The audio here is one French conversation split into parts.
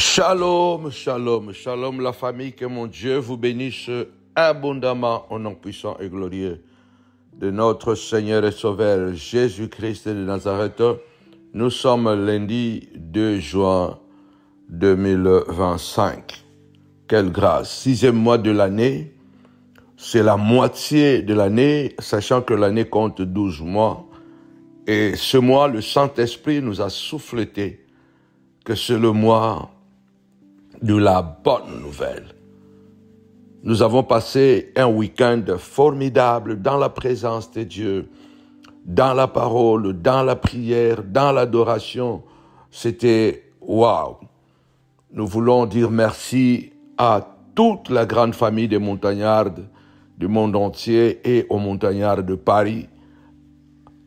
Shalom, shalom, shalom la famille, que mon Dieu vous bénisse abondamment au nom puissant et glorieux de notre Seigneur et Sauveur Jésus-Christ de Nazareth. Nous sommes lundi 2 juin 2025. Quelle grâce! 6e mois de l'année, c'est la moitié de l'année, sachant que l'année compte 12 mois. Et ce mois, le Saint-Esprit nous a souffleté que c'est le mois de la bonne nouvelle. Nous avons passé un week-end formidable dans la présence de Dieu, dans la parole, dans la prière, dans l'adoration. C'était waouh! Nous voulons dire merci à toute la grande famille des montagnards du monde entier et aux montagnards de Paris.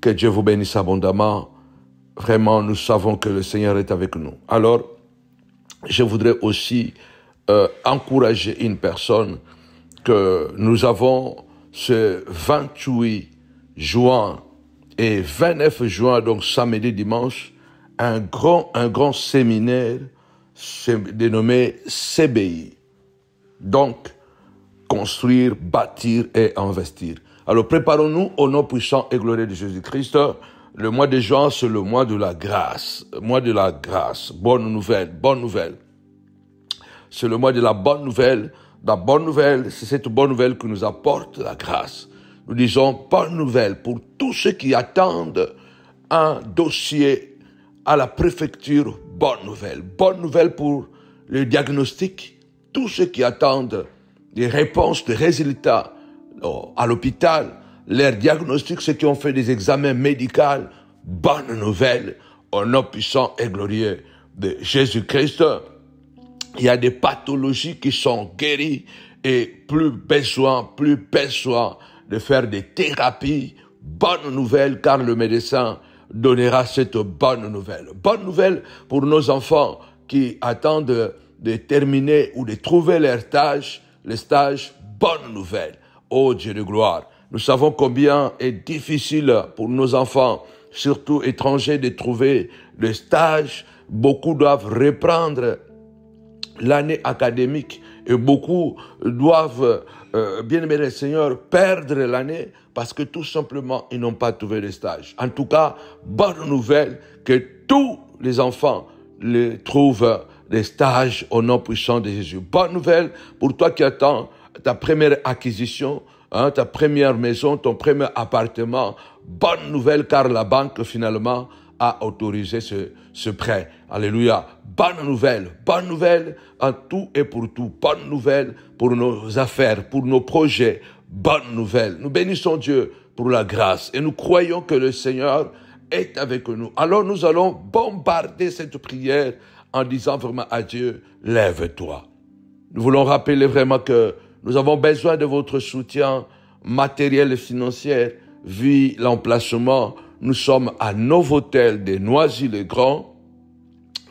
Que Dieu vous bénisse abondamment. Vraiment, nous savons que le Seigneur est avec nous. Alors, je voudrais aussi encourager une personne que nous avons ce 28 juin et 29 juin, donc samedi, dimanche, un grand séminaire dénommé CBI. Donc, construire, bâtir et investir. Alors, préparons-nous au nom puissant et glorieux de Jésus-Christ. Le mois de juin, c'est le mois de la grâce. Mois de la grâce. Bonne nouvelle, bonne nouvelle. C'est le mois de la bonne nouvelle. La bonne nouvelle, c'est cette bonne nouvelle qui nous apporte la grâce. Nous disons bonne nouvelle pour tous ceux qui attendent un dossier à la préfecture. Bonne nouvelle. Bonne nouvelle pour le diagnostic. Tous ceux qui attendent des réponses, des résultats à l'hôpital. Leurs diagnostics, ceux qui ont fait des examens médicaux, bonne nouvelle, au nom puissant et glorieux de Jésus-Christ. Il y a des pathologies qui sont guéries et plus besoin de faire des thérapies. Bonne nouvelle, car le médecin donnera cette bonne nouvelle. Bonne nouvelle pour nos enfants qui attendent de terminer ou de trouver leur stage, les stages. Bonne nouvelle. Oh Dieu de gloire. Nous savons combien est difficile pour nos enfants, surtout étrangers, de trouver des stages. Beaucoup doivent reprendre l'année académique et beaucoup doivent, bien aimé le Seigneur, perdre l'année parce que tout simplement, ils n'ont pas trouvé de stage. En tout cas, bonne nouvelle que tous les enfants trouvent des stages au nom puissant de Jésus. Bonne nouvelle pour toi qui attends ta première acquisition, ta première maison, ton premier appartement. Bonne nouvelle car la banque finalement a autorisé ce prêt. Alléluia. Bonne nouvelle en tout et pour tout. Bonne nouvelle pour nos affaires, pour nos projets. Bonne nouvelle. Nous bénissons Dieu pour la grâce et nous croyons que le Seigneur est avec nous. Alors nous allons bombarder cette prière en disant vraiment à Dieu, lève-toi. Nous voulons rappeler vraiment que nous avons besoin de votre soutien matériel et financier. Vu l'emplacement, nous sommes à Novotel de Noisy-le-Grand.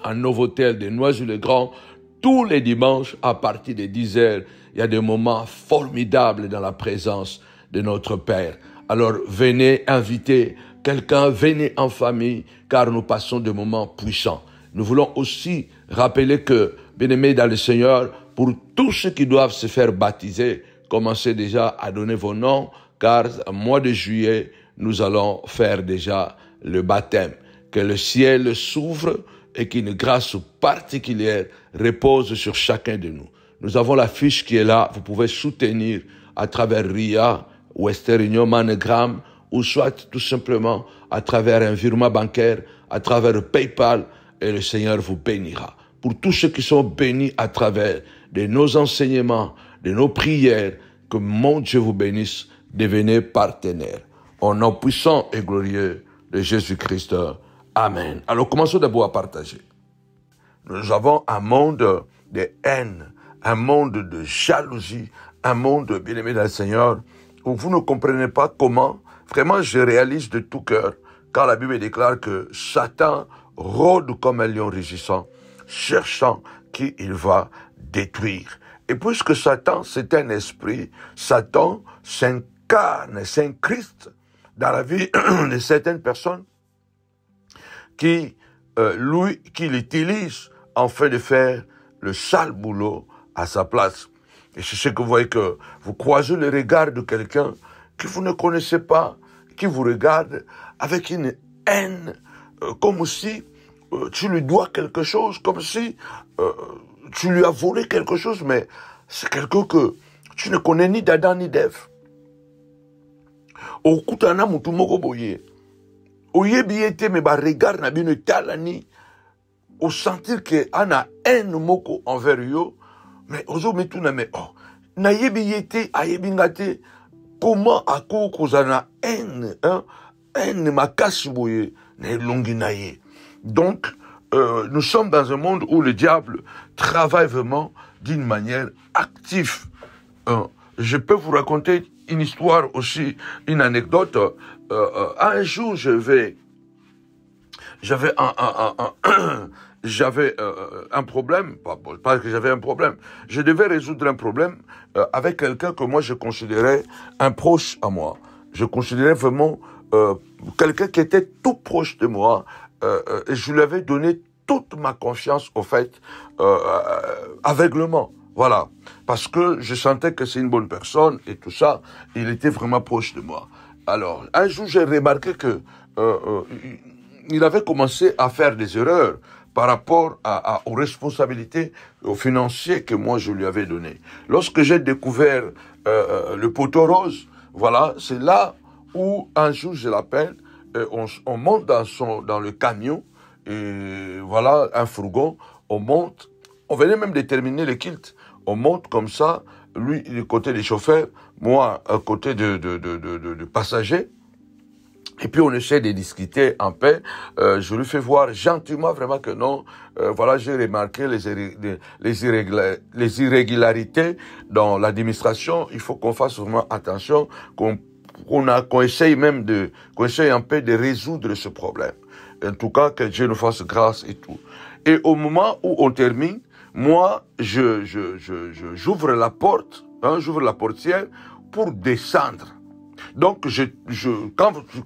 À Novotel de Noisy-le-Grand, tous les dimanches à partir de 10h, il y a des moments formidables dans la présence de notre Père. Alors venez inviter quelqu'un, venez en famille, car nous passons des moments puissants. Nous voulons aussi rappeler que, bien-aimés dans le Seigneur, pour tous ceux qui doivent se faire baptiser, commencez déjà à donner vos noms, car au mois de juillet, nous allons faire déjà le baptême. Que le ciel s'ouvre et qu'une grâce particulière repose sur chacun de nous. Nous avons la fiche qui est là, vous pouvez soutenir à travers RIA, Western Union, MoneyGram, ou soit tout simplement à travers un virement bancaire, à travers PayPal, et le Seigneur vous bénira. Pour tous ceux qui sont bénis à travers de nos enseignements, de nos prières, que mon Dieu vous bénisse, devenez partenaires. Au nom puissant et glorieux de Jésus-Christ. Amen. Alors commençons d'abord à partager. Nous avons un monde de haine, un monde de jalousie, un monde, bien-aimé dans le Seigneur, où vous ne comprenez pas comment. Vraiment, je réalise de tout cœur, car la Bible déclare que Satan rôde comme un lion rugissant, cherchant qui il va détruire. Et puisque Satan, c'est un esprit, Satan s'incarne, s'incruste dans la vie de certaines personnes qui l'utilise afin de faire le sale boulot à sa place. Et c'est ce que vous voyez que vous croisez le regard de quelqu'un que vous ne connaissez pas, qui vous regarde avec une haine, comme si tu lui dois quelque chose, comme si tu lui as volé quelque chose, mais c'est quelqu'un que tu ne connais ni d'Adam ni d'Ève. Okutana mutu moko boye. Oyebi ete me ba regard na bino talani. Au sentir que ana haine moko envers yo, mais ozo metuna me oh na yebi ete ayebi ngate comment ako kozana haine hein haine makasi boye na longi na ye. Donc nous sommes dans un monde où le diable travaille vraiment d'une manière active. Je peux vous raconter une histoire aussi, une anecdote. Un jour, j'avais un problème, pas que j'avais un problème, je devais résoudre un problème avec quelqu'un que moi je considérais un proche à moi. Je considérais vraiment quelqu'un qui était tout proche de moi. Et je lui avais donné toute ma confiance, au fait, aveuglement. Voilà. Parce que je sentais que c'est une bonne personne et tout ça. Il était vraiment proche de moi. Alors, un jour, j'ai remarqué que il avait commencé à faire des erreurs par rapport aux responsabilités financières que moi je lui avais données. Lorsque j'ai découvert le poteau rose, voilà, c'est là où un jour je l'appelle, on monte dans le camion, et voilà, un fourgon, on monte, on venait même déterminer le kilt, on monte comme ça, lui du côté des chauffeurs, moi à côté de passagers, et puis on essaie de discuter en paix. Je lui fais voir gentiment vraiment que non. Voilà, j'ai remarqué les irrégularités dans l'administration. Il faut qu'on fasse vraiment attention, qu'on essaye même qu'on essaye un peu de résoudre ce problème. En tout cas, que Dieu nous fasse grâce et tout. Et au moment où on termine, moi, j'ouvre la porte, hein, j'ouvre la portière pour descendre. Donc,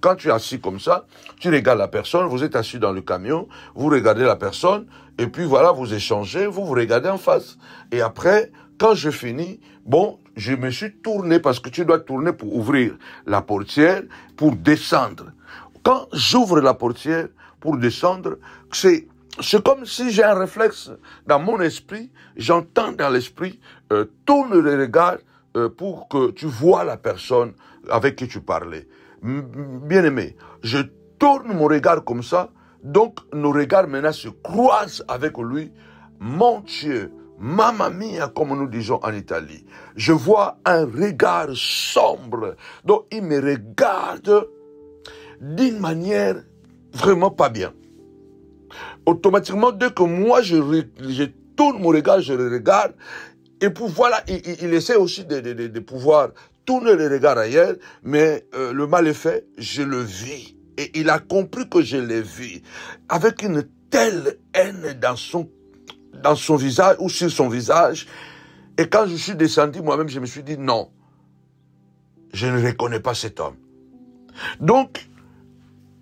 quand tu es assis comme ça, tu regardes la personne, vous êtes assis dans le camion, vous regardez la personne, et puis voilà, vous échangez, vous regardez en face. Et après, quand je finis, bon, je me suis tourné, parce que tu dois tourner pour ouvrir la portière, pour descendre. Quand j'ouvre la portière pour descendre, c'est comme si j'ai un réflexe dans mon esprit, j'entends dans l'esprit, tourne le regard pour que tu vois la personne avec qui tu parlais. Bien-aimé, je tourne mon regard comme ça, donc nos regards maintenant se croisent avec lui. Mon Dieu, mamma mia, comme nous disons en Italie. Je vois un regard sombre, donc il me regarde d'une manière vraiment pas bien. Automatiquement, dès que moi je tourne mon regard, je le regarde, et puis voilà, il essaie aussi de pouvoir tourner le regard ailleurs, mais le mal est fait, je le vis. Et il a compris que je l'ai vu, avec une telle haine dans son visage, ou sur son visage. Et quand je suis descendu, moi-même, je me suis dit, non, je ne reconnais pas cet homme. Donc,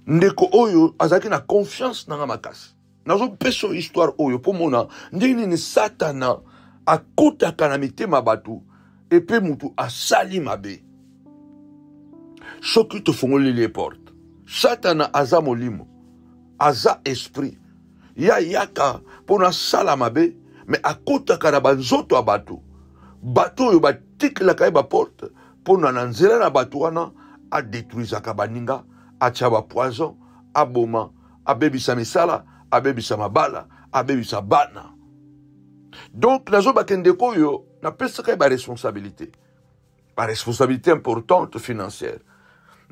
ndeko oyo, azaki na confiance na makasi. Nazo peso histoire oyo, pour mona, ndini ni satana, akutaka na mitema batu, epe mutu asali mabe. Soki te fongoli les portes. Satana aza molimo, aza esprit. Ya yaka pona sala mabe, mais akutaka na banzoto a batu. Batu oyo batikelaka ba porte, pona na nzela na batu wana, a détruisaka baninga, a tchaba poison, a boma, a bebisa misala, a bebisa mabala, a bebisa bana. Donc, nazo bakendeko yo, na pesaka ba responsabilité. Ba responsabilité importante financière.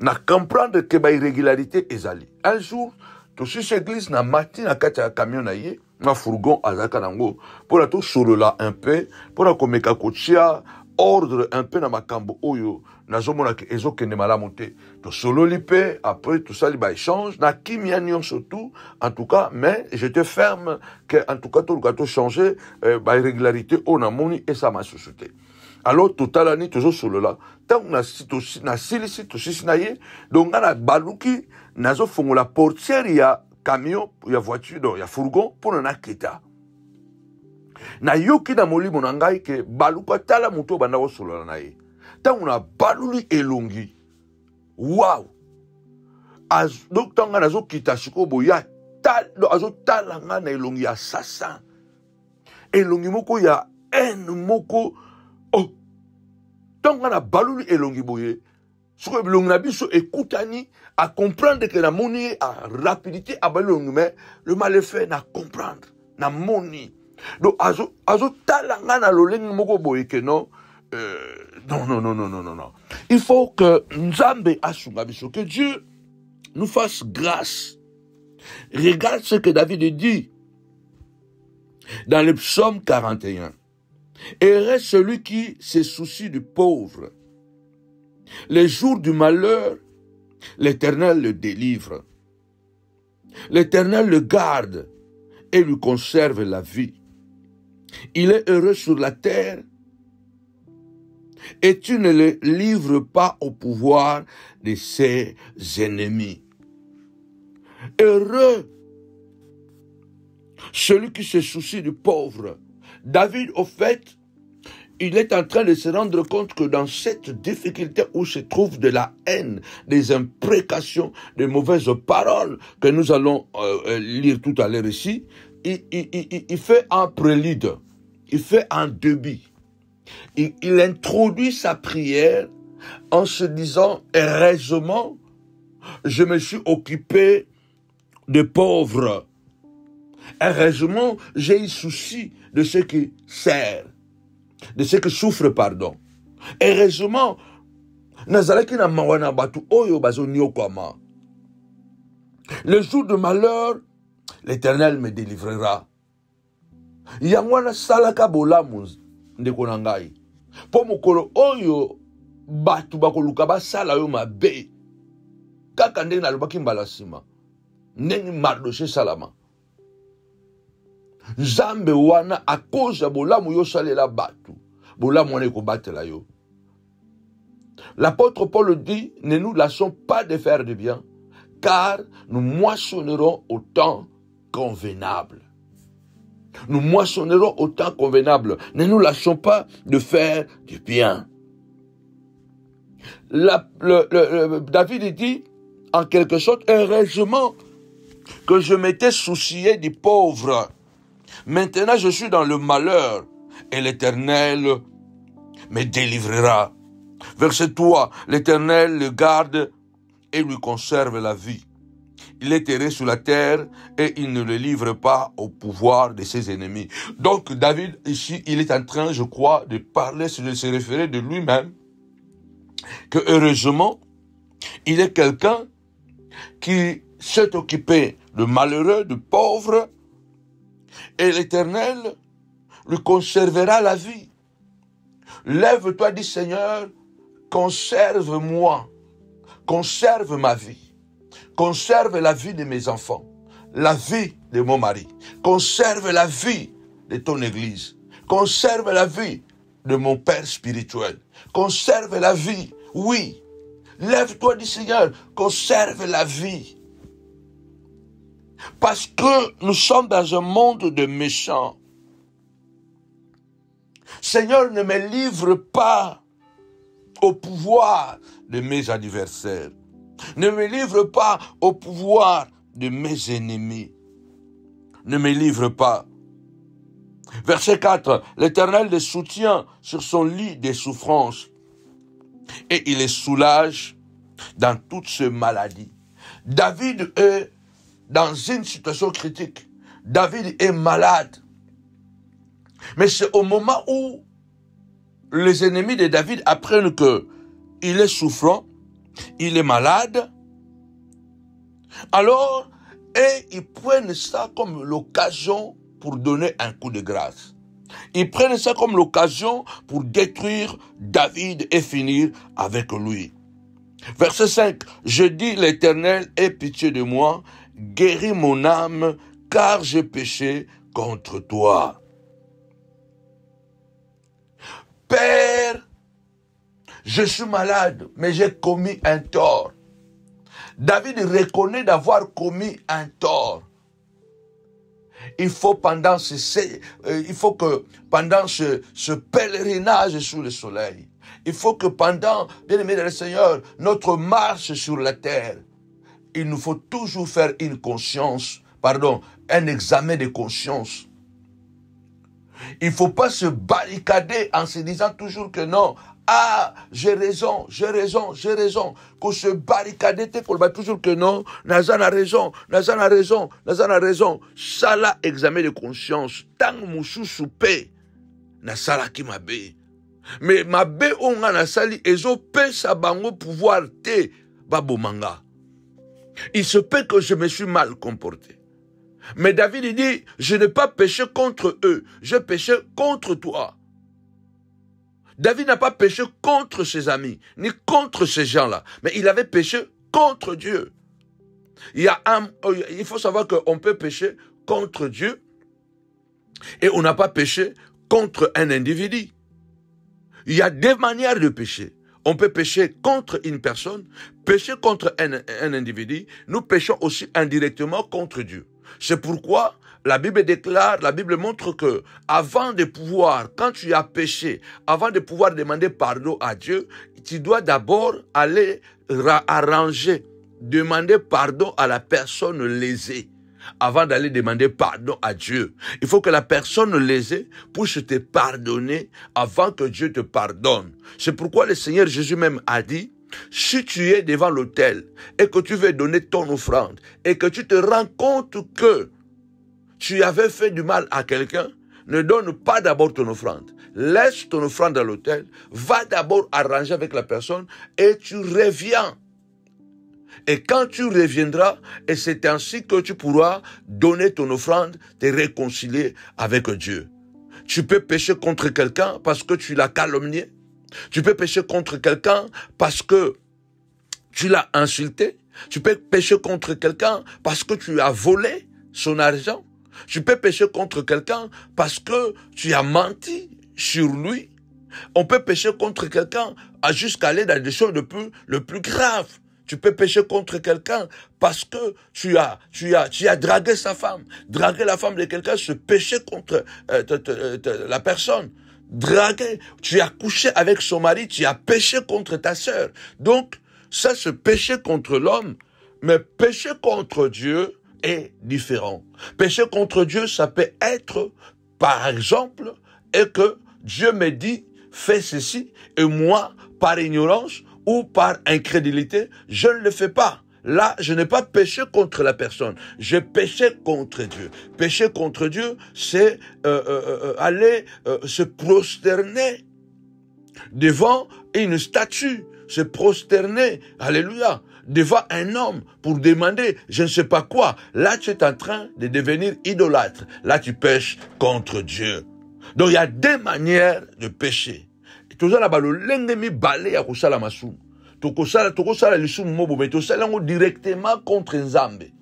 Na comprendre que ba irrégularité ezali. Un jour, to si église na matin na kati ya camion na ye, na fourgon azaka nango, pour la to solola un peu, pour la komeka kotia ordre un peu na makambo oyo, nazo mona ke ezokende malamu te. To solo lipe, après tout ça li ba échange, na kimia nyonso tout, en tout cas, mais je te ferme que en tout cas tout le gâteau changer ba irrégularité on a moni et ça m'a société. Alors totalani toujours solo là, tant na sitosi na silisi to sisinaye, donc na baluki nazo fongola portière ya camion, ya voiture, donc ya fourgon pour na kita. Na yoki na molimo na ngai ke baluka tala muto banda kosolola na ye. Tango na baluli elongi. Wow! Donc tanga nazo kita siko boya azo tala nga na elongi ya sasa. Elongi moko ya moko. Oh! Tanga na baluli elongi boye. Siko elongi na biso ekutani à comprendre que la moni a rapidité à balongi mais le mal est fait na comprendre na moni. Donc azo tala nga na lolengi moko boye ke non. Non. Il faut que Nzambe asunga biso, que Dieu nous fasse grâce. Regarde ce que David dit dans le psaume 41. Heureux celui qui se soucie du pauvre. Les jours du malheur, l'Éternel le délivre. L'Éternel le garde et lui conserve la vie. Il est heureux sur la terre et tu ne le livres pas au pouvoir de ses ennemis. Heureux celui qui se soucie du pauvre. David, au fait, il est en train de se rendre compte que dans cette difficulté où se trouve de la haine, des imprécations, des mauvaises paroles que nous allons lire tout à l'heure ici, il fait un prélude, il fait un début. Il introduit sa prière en se disant, heureusement, je me suis occupé des pauvres. Heureusement, j'ai eu souci de ceux qui servent, de ceux qui souffrent, pardon. Heureusement, nazalaki na mawana batu oyo bazo nyokama. Le jour de malheur, l'Éternel me délivrera. Yangwana salaka bolamu ndeko na ngai. Po mokolo oyo batu bakoluka basala yo mabe. Kaka ndenge nalobaki mbala sima. Ndenge Mardoché salama. Nzambe wana a cause ya bolamu yo salela batu. Bolamu wana ekobatela yo. L'apôtre Paul dit, ne nous lassons pas de faire du bien, car nous moissonnerons au temps convenable. Nous moissonnerons au temps convenable. Ne nous lâchons pas de faire du bien. David dit, en quelque sorte, heureusement que je m'étais soucié des pauvres. Maintenant, je suis dans le malheur et l'Éternel me délivrera. Verset 3, l'Éternel le garde et lui conserve la vie. Il est erré sur la terre et il ne le livre pas au pouvoir de ses ennemis. Donc David, ici, il est en train, je crois, de parler, de se référer de lui-même, que heureusement, il est quelqu'un qui s'est occupé de malheureux, de pauvres, et l'Éternel lui conservera la vie. Lève-toi, dit Seigneur, conserve-moi, conserve ma vie. Conserve la vie de mes enfants, la vie de mon mari. Conserve la vie de ton église. Conserve la vie de mon père spirituel. Conserve la vie, oui. Lève-toi, dit Seigneur, conserve la vie. Parce que nous sommes dans un monde de méchants. Seigneur, ne me livre pas au pouvoir de mes adversaires. Ne me livre pas au pouvoir de mes ennemis. Ne me livre pas. Verset 4. L'Éternel les soutient sur son lit des souffrances et il les soulage dans toutes ces maladies. David est dans une situation critique. David est malade. Mais c'est au moment où les ennemis de David apprennent qu'il est souffrant, il est malade, alors, et ils prennent ça comme l'occasion pour donner un coup de grâce. Ils prennent ça comme l'occasion pour détruire David et finir avec lui. Verset 5. Je dis, l'Éternel, aie pitié de moi, guéris mon âme, car j'ai péché contre toi. Père, je suis malade, mais j'ai commis un tort. David reconnaît d'avoir commis un tort. il faut que pendant ce pèlerinage sous le soleil, il faut que pendant, bien-aimés dans le Seigneur, notre marche sur la terre, il nous faut toujours faire un examen de conscience. Il ne faut pas se barricader en se disant toujours que non. Ah, j'ai raison. Qu'on se barricader, qu'on va toujours que non. Nazan a raison. Ça là, examen de conscience. Tant moussou soupé, na sala ki mabe. Mais mabe onga na sali, ezo pe sa bango pouvoir te babomanga. Il se peut que je me suis mal comporté. Mais David il dit, je n'ai pas péché contre eux, je péché contre toi. David n'a pas péché contre ses amis, ni contre ces gens-là, mais il avait péché contre Dieu. Il faut savoir qu'on peut pécher contre Dieu et on n'a pas péché contre un individu. Il y a deux manières de pécher. On peut pécher contre une personne, pécher contre un individu. Nous péchons aussi indirectement contre Dieu. C'est pourquoi la Bible déclare, la Bible montre que avant de pouvoir, quand tu as péché, avant de pouvoir demander pardon à Dieu, tu dois d'abord aller arranger, demander pardon à la personne lésée. Avant d'aller demander pardon à Dieu, il faut que la personne lésée puisse te pardonner avant que Dieu te pardonne. C'est pourquoi le Seigneur Jésus même a dit, si tu es devant l'autel et que tu veux donner ton offrande et que tu te rends compte que tu avais fait du mal à quelqu'un, ne donne pas d'abord ton offrande. Laisse ton offrande à l'autel, va d'abord arranger avec la personne et tu reviens. Et quand tu reviendras, et c'est ainsi que tu pourras donner ton offrande, te réconcilier avec Dieu. Tu peux pécher contre quelqu'un parce que tu l'as calomnié. Tu peux pécher contre quelqu'un parce que tu l'as insulté. Tu peux pécher contre quelqu'un parce que tu as volé son argent. Tu peux pécher contre quelqu'un parce que tu as menti sur lui. On peut pécher contre quelqu'un jusqu'à aller dans des choses le plus grave. Tu peux pécher contre quelqu'un parce que tu as dragué sa femme. Draguer la femme de quelqu'un, c'est pécher contre la personne. Draguer, tu as couché avec son mari, tu as péché contre ta sœur. Donc, ça c'est pécher contre l'homme, mais pécher contre Dieu est différent. Pécher contre Dieu, ça peut être, par exemple, et que Dieu me dit, fais ceci, et moi, par ignorance, ou par incrédulité, je ne le fais pas. Là, je n'ai pas péché contre la personne. Je péché contre Dieu. Pécher contre Dieu, c'est aller se prosterner devant une statue. Se prosterner, alléluia, devant un homme pour demander je ne sais pas quoi. Là, tu es en train de devenir idolâtre. Là, tu pêches contre Dieu. Donc, il y a deux manières de pécher. Tozala balolenge mi balé ya kosala masumu. Tokosala lisumu mobo mais tosala yango directement contre Nzambe.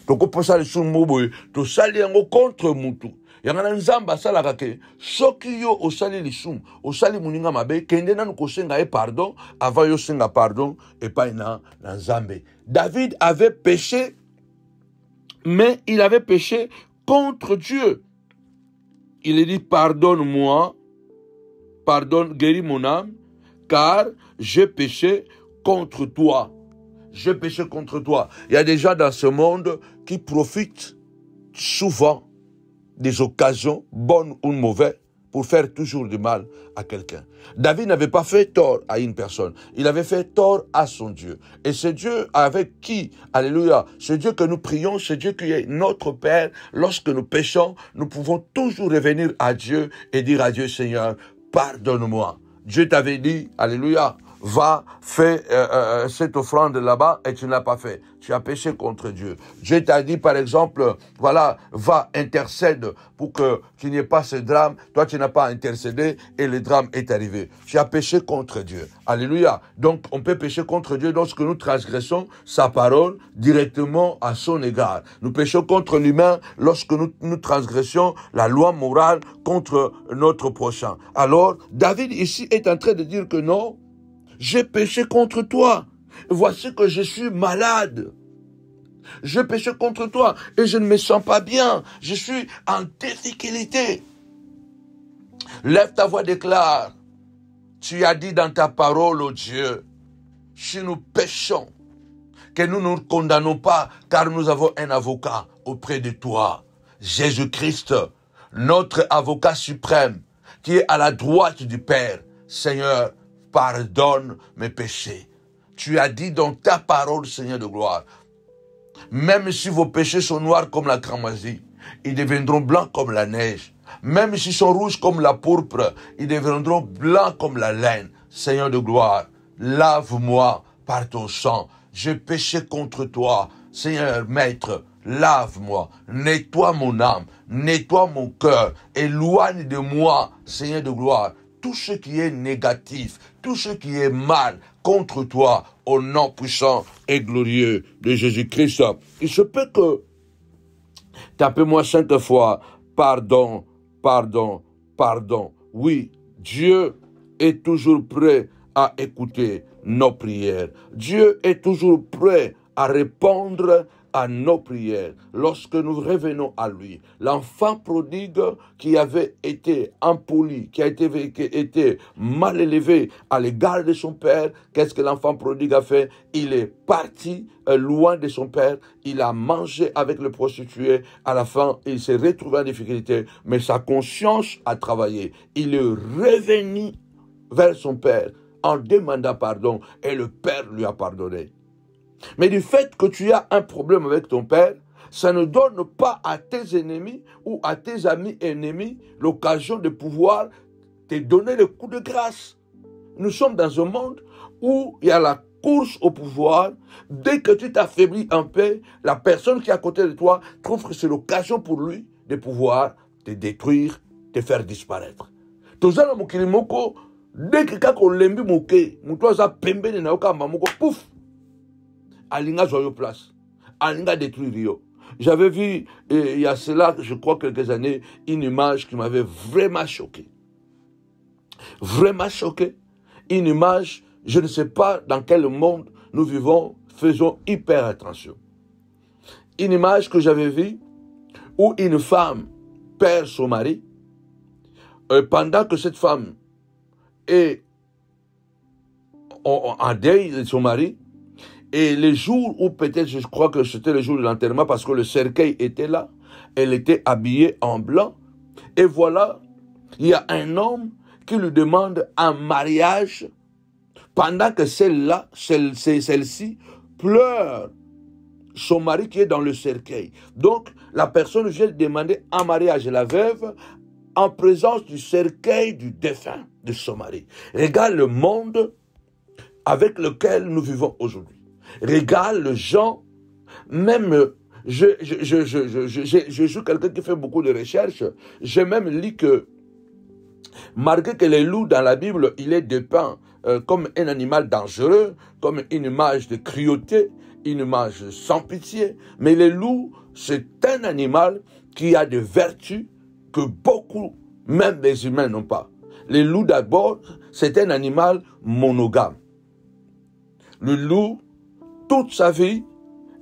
Tokosala lisumu mobo tosali yango contre mutu. Yangana Nzambe asalaka ke soki yo osali lisumu, osali muninga mabe kende nanu kosenga pardon avant yo senga pardon et pas na Nzambe. David avait péché mais il avait péché contre Dieu. Il a dit pardonne-moi. Pardonne, guéris mon âme, car j'ai péché contre toi. J'ai péché contre toi. Il y a des gens dans ce monde qui profitent souvent des occasions, bonnes ou mauvaises, pour faire toujours du mal à quelqu'un. David n'avait pas fait tort à une personne. Il avait fait tort à son Dieu. Et c'est Dieu avec qui, alléluia, c'est Dieu que nous prions, c'est Dieu qui est notre Père. Lorsque nous péchons, nous pouvons toujours revenir à Dieu et dire à Dieu, Seigneur, pardonne-moi. Dieu t'avait dit, alléluia, va, fais cette offrande là-bas et tu ne l'as pas fait. Tu as péché contre Dieu. Dieu t'a dit, par exemple, voilà, va, intercède pour que tu n'aies pas ce drame. Toi, tu n'as pas intercédé et le drame est arrivé. Tu as péché contre Dieu. Alléluia. Donc, on peut pécher contre Dieu lorsque nous transgressons sa parole directement à son égard. Nous péchons contre l'humain lorsque nous transgressions la loi morale contre notre prochain. Alors, David ici est en train de dire que non, j'ai péché contre toi. Voici que je suis malade. Je péché contre toi et je ne me sens pas bien. Je suis en difficulté. Lève ta voix, déclare. Tu as dit dans ta parole, ô Dieu, si nous péchons, que nous ne nous condamnons pas, car nous avons un avocat auprès de toi, Jésus-Christ, notre avocat suprême, qui est à la droite du Père. Seigneur, pardonne mes péchés. Tu as dit dans ta parole, Seigneur de gloire, même si vos péchés sont noirs comme la cramoisie, ils deviendront blancs comme la neige. Même s'ils sont rouges comme la pourpre, ils deviendront blancs comme la laine. Seigneur de gloire, lave-moi par ton sang. J'ai péché contre toi. Seigneur, Maître, lave-moi. Nettoie mon âme, nettoie mon cœur. Éloigne de moi, Seigneur de gloire, tout ce qui est négatif, tout ce qui est mal contre toi, au nom puissant et glorieux de Jésus-Christ. Il se peut que, tapez-moi 5 fois, pardon, pardon, pardon. Oui, Dieu est toujours prêt à écouter nos prières. Dieu est toujours prêt à répondre à nos prières lorsque nous revenons à lui. L'enfant prodigue qui avait été impoli, qui a été mal élevé à l'égard de son père, qu'est-ce que l'enfant prodigue a fait? Il est parti loin de son père, il a mangé avec le prostitué, à la fin il s'est retrouvé en difficulté, mais sa conscience a travaillé. Il est revenu vers son père en demandant pardon et le père lui a pardonné. Mais du fait que tu as un problème avec ton père, ça ne donne pas à tes ennemis ou à tes amis ennemis l'occasion de pouvoir te donner le coup de grâce. Nous sommes dans un monde où il y a la course au pouvoir. Dès que tu t'affaiblis un peu, la personne qui est à côté de toi trouve que c'est l'occasion pour lui de pouvoir te détruire, te faire disparaître. Tozana mokili moko, dès que kako lembi moke, mutoza pembeni na yoka mamoko, pouf! Alinga joyeux place. Alinga détruire yo. J'avais vu, il y a cela, je crois, quelques années, une image qui m'avait vraiment choqué. Vraiment choqué. Une image, je ne sais pas dans quel monde nous vivons, faisons hyper attention. Une image que j'avais vue où une femme perd son mari, pendant que cette femme est en deuil de son mari, et les jours où peut-être, je crois que c'était le jour de l'enterrement parce que le cercueil était là, elle était habillée en blanc. Et voilà, il y a un homme qui lui demande un mariage pendant que celle-ci pleure son mari qui est dans le cercueil. Donc, la personne vient demander un mariage à la veuve en présence du cercueil du défunt de son mari. Regarde le monde avec lequel nous vivons aujourd'hui. Regarde les gens, même, je suis quelqu'un qui fait beaucoup de recherches, j'ai même lu que, malgré que les loups dans la Bible, il est dépeint comme un animal dangereux, comme une image de cruauté, une image sans pitié, mais les loups, c'est un animal qui a des vertus que beaucoup, même les humains, n'ont pas. Les loups d'abord, c'est un animal monogame. Le loup, toute sa vie,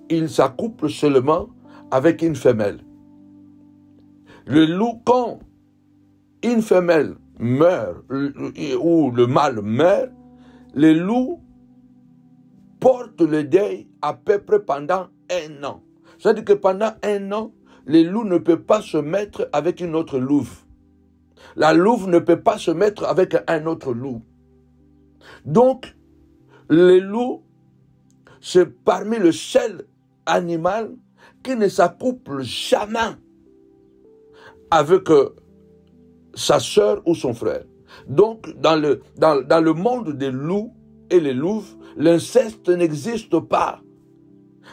il s'accouple seulement avec une femelle. Le loup, quand une femelle meurt, ou le mâle meurt, le loup porte le deuil à peu près pendant 1 an. C'est-à-dire que pendant 1 an, le loup ne peut pas se mettre avec une autre louve. La louve ne peut pas se mettre avec un autre loup. Donc, le loup, c'est parmi le seul animal qui ne s'accouple jamais avec sa sœur ou son frère. Donc, dans le monde des loups et les louves, l'inceste n'existe pas.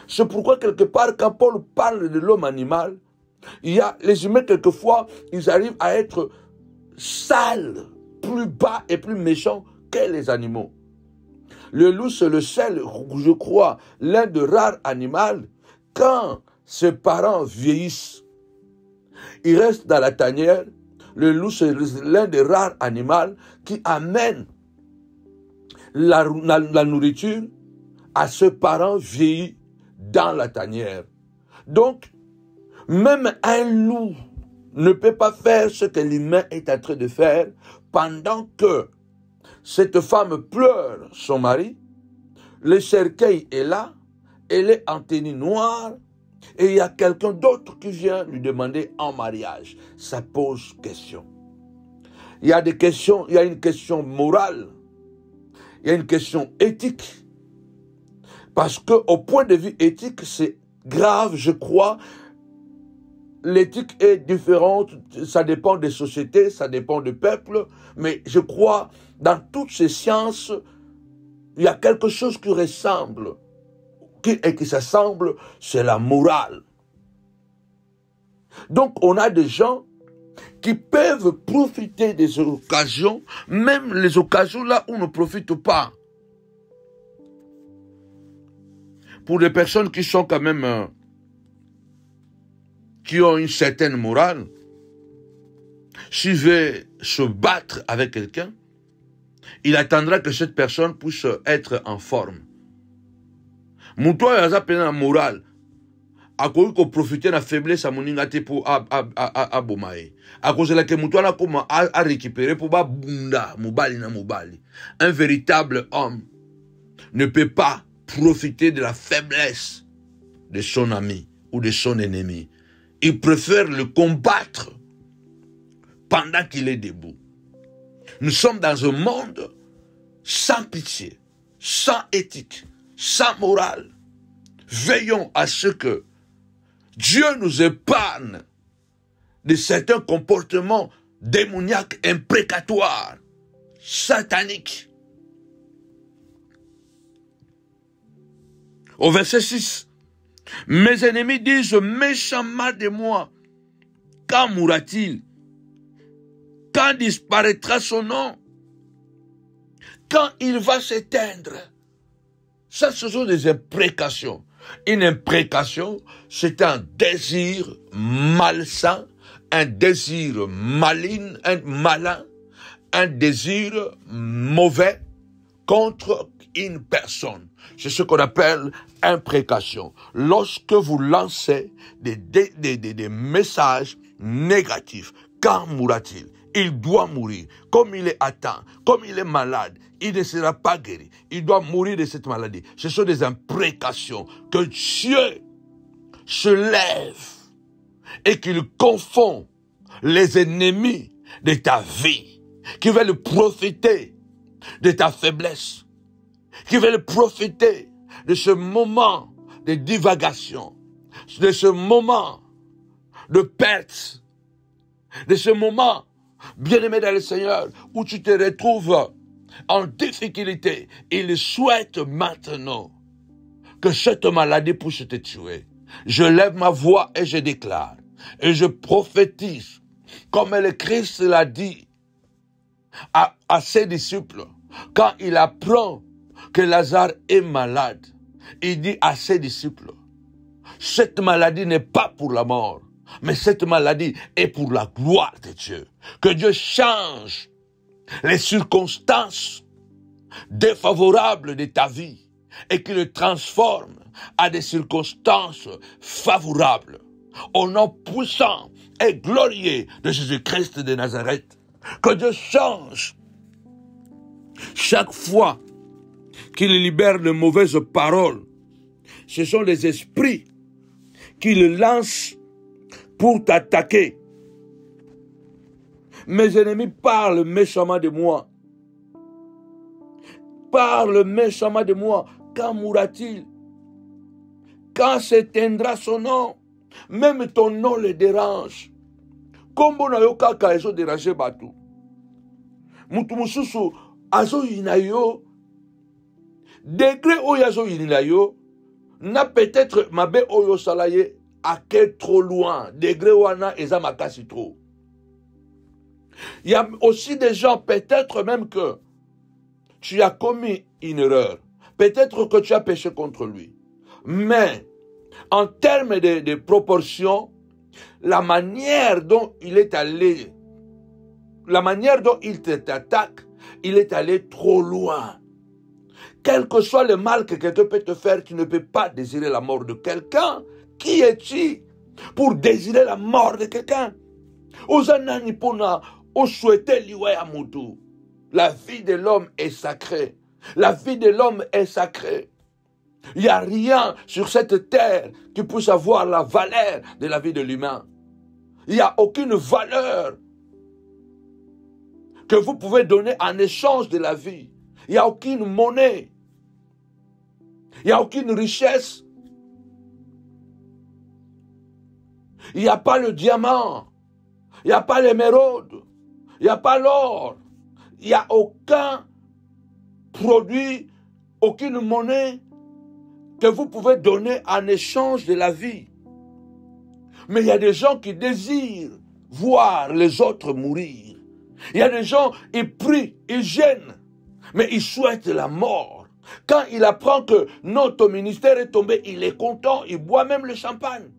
C'est pourquoi, quelque part, quand Paul parle de l'homme animal, il y a les humains, quelquefois, ils arrivent à être sales, plus bas et plus méchants que les animaux. Le loup, c'est le seul, je crois, l'un des rares animaux, quand ses parents vieillissent, ils restent dans la tanière. Le loup, c'est l'un des rares animaux qui amène la nourriture à ses parents vieillis dans la tanière. Donc, même un loup ne peut pas faire ce que l'humain est en train de faire pendant que cette femme pleure son mari, le cercueil est là, elle est en tenue noire, et il y a quelqu'un d'autre qui vient lui demander en mariage. Ça pose question. Il y a des questions, il y a une question morale, il y a une question éthique. Parce qu'au point de vue éthique, c'est grave, je crois. L'éthique est différente, ça dépend des sociétés, ça dépend du peuple, mais je crois, dans toutes ces sciences, il y a quelque chose qui ressemble, qui s'assemble, c'est la morale. Donc on a des gens qui peuvent profiter des occasions, même les occasions là où on ne profite pas. Pour des personnes qui sont quand même, qui ont une certaine morale, s'il veut se battre avec quelqu'un, il attendra que cette personne puisse être en forme. Moutoua yaza pena morale, akoki ko profiter na faiblesse à moninga te pour abomae. Akozela ke moutoua na koma a récupérer pour ba bunda mobali na mobali. Un véritable homme ne peut pas profiter de la faiblesse de son ami ou de son ennemi. Il préfère le combattre pendant qu'il est debout. Nous sommes dans un monde sans pitié, sans éthique, sans morale. Veillons à ce que Dieu nous épargne de certains comportements démoniaques, imprécatoires, sataniques. Au verset 6, mes ennemis disent méchamment de moi. Quand mourra-t-il? Quand disparaîtra son nom? Quand il va s'éteindre? Ça, ce sont des imprécations. Une imprécation, c'est un désir malsain, un désir maligne, un malin, un désir mauvais contre une personne. C'est ce qu'on appelle imprécation. Lorsque vous lancez des messages négatifs, quand mourra-t-il? Il doit mourir. Comme il est atteint, comme il est malade, il ne sera pas guéri. Il doit mourir de cette maladie. Ce sont des imprécations que Dieu se lève et qu'il confond les ennemis de ta vie, qui veulent profiter de ta faiblesse, qui veulent profiter de ce moment de divagation, de ce moment de perte, de ce moment, bien-aimé dans le Seigneur, où tu te retrouves en difficulté. Il souhaite maintenant que cette maladie puisse te tuer. Je lève ma voix et je déclare, et je prophétise, comme le Christ l'a dit à ses disciples, quand il apprend que Lazare est malade, il dit à ses disciples, cette maladie n'est pas pour la mort, mais cette maladie est pour la gloire de Dieu. Que Dieu change les circonstances défavorables de ta vie et qu'il le transforme à des circonstances favorables. Au nom puissant et glorieux de Jésus-Christ de Nazareth, que Dieu change chaque fois qu'il libère de mauvaises paroles. Ce sont les esprits qui le lancent pour t'attaquer. Mes ennemis parlent méchamment de moi. Parlent méchamment de moi. Quand mourra-t-il? Quand s'éteindra son nom? Même ton nom le dérange. Kombo na yo kaka ezo déranger bato. Mutu mususu azo yina yo. Degré oyo azo yina yo. Na peut-être mabe oyo salaye ake trop loin. Degré wana eza makasi trop. Il y a aussi des gens, peut-être même que tu as commis une erreur. Peut-être que tu as péché contre lui. Mais, en termes de proportion, la manière dont il est allé, la manière dont il t'attaque, il est allé trop loin. Quel que soit le mal que quelqu'un peut te faire, tu ne peux pas désirer la mort de quelqu'un. Qui es-tu pour désirer la mort de quelqu'un? La vie de l'homme est sacrée. La vie de l'homme est sacrée. Il n'y a rien sur cette terre qui puisse avoir la valeur de la vie de l'humain. Il n'y a aucune valeur que vous pouvez donner en échange de la vie. Il n'y a aucune monnaie. Il n'y a aucune richesse. Il n'y a pas le diamant. Il n'y a pas l'émeraude. Il n'y a pas l'or. Il n'y a aucun produit, aucune monnaie que vous pouvez donner en échange de la vie. Mais il y a des gens qui désirent voir les autres mourir. Il y a des gens, ils prient, ils gênent, mais ils souhaitent la mort. Quand il apprend que notre ministère est tombé, il est content, il boit même le champagne.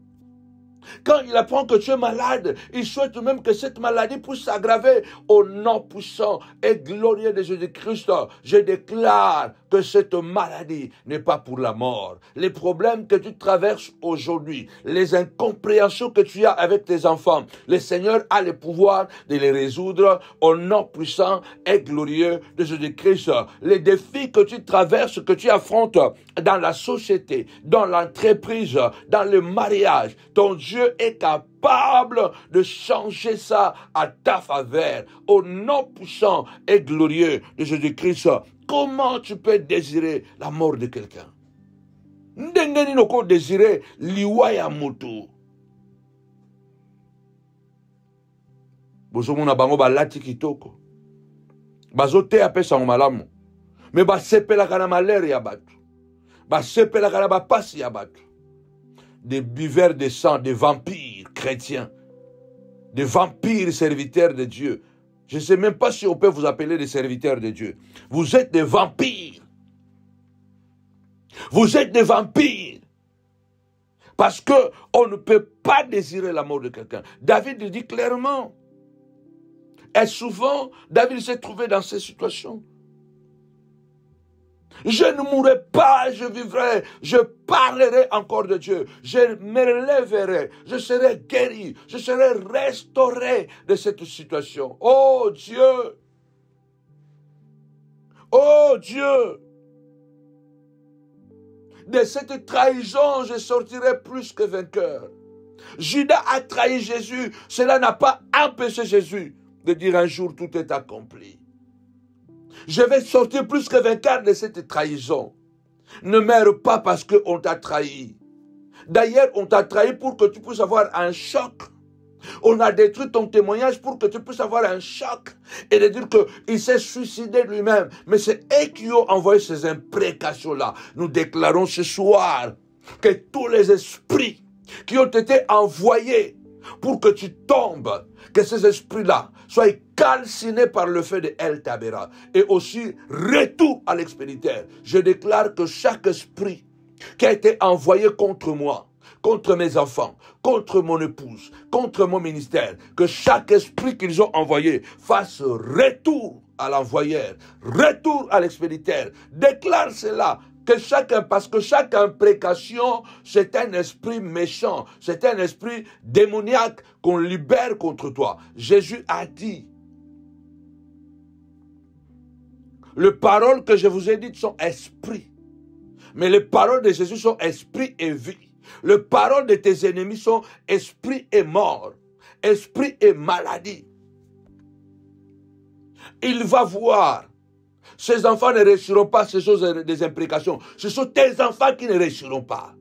Quand il apprend que tu es malade, il souhaite même que cette maladie puisse s'aggraver. Au nom puissant et glorieux de Jésus-Christ, je déclare que cette maladie n'est pas pour la mort. Les problèmes que tu traverses aujourd'hui, les incompréhensions que tu as avec tes enfants, le Seigneur a le pouvoir de les résoudre au nom puissant et glorieux de Jésus-Christ. Les défis que tu traverses, que tu affrontes dans la société, dans l'entreprise, dans le mariage, ton Dieu est capable de changer ça à ta faveur. Au nom puissant et glorieux de Jésus-Christ, comment tu peux désirer la mort de quelqu'un? Ndengeni noko désirer liwa ya moto. Bozomona bango balati kitoko. Bazote apesa malamu. Mais basepelaka na malere ya batu. Basepelaka na bapasi ya batu. Des buveurs de sang, des vampires chrétiens, des vampires serviteurs de Dieu. Je ne sais même pas si on peut vous appeler des serviteurs de Dieu. Vous êtes des vampires. Vous êtes des vampires. Parce qu'on ne peut pas désirer la mort de quelqu'un. David le dit clairement. Et souvent, David s'est trouvé dans ces situations. Je ne mourrai pas, je vivrai, je parlerai encore de Dieu, je me relèverai, je serai guéri, je serai restauré de cette situation. Oh Dieu! Oh Dieu! De cette trahison, je sortirai plus que vainqueur. Judas a trahi Jésus, cela n'a pas empêché Jésus de dire un jour tout est accompli. Je vais sortir plus que vainqueur de cette trahison. Ne meurs pas parce qu'on t'a trahi. D'ailleurs, on t'a trahi pour que tu puisses avoir un choc. On a détruit ton témoignage pour que tu puisses avoir un choc et de dire qu'il s'est suicidé lui-même. Mais c'est eux qui ont envoyé ces imprécations-là. Nous déclarons ce soir que tous les esprits qui ont été envoyés pour que tu tombes, que ces esprits-là soient calcinés par le feu de El Tabera et aussi retour à l'expéditeur. Je déclare que chaque esprit qui a été envoyé contre moi, contre mes enfants, contre mon épouse, contre mon ministère, que chaque esprit qu'ils ont envoyé fasse retour à l'envoyeur, retour à l'expéditeur. Déclare cela. Parce que chaque imprécation, c'est un esprit méchant, c'est un esprit démoniaque qu'on libère contre toi. Jésus a dit, les paroles que je vous ai dites sont esprit, mais les paroles de Jésus sont esprit et vie. Les paroles de tes ennemis sont esprit et mort, esprit et maladie. Il va voir. Ces enfants ne réussiront pas ces choses des imprécations. Ce sont tes enfants qui ne réussiront pas.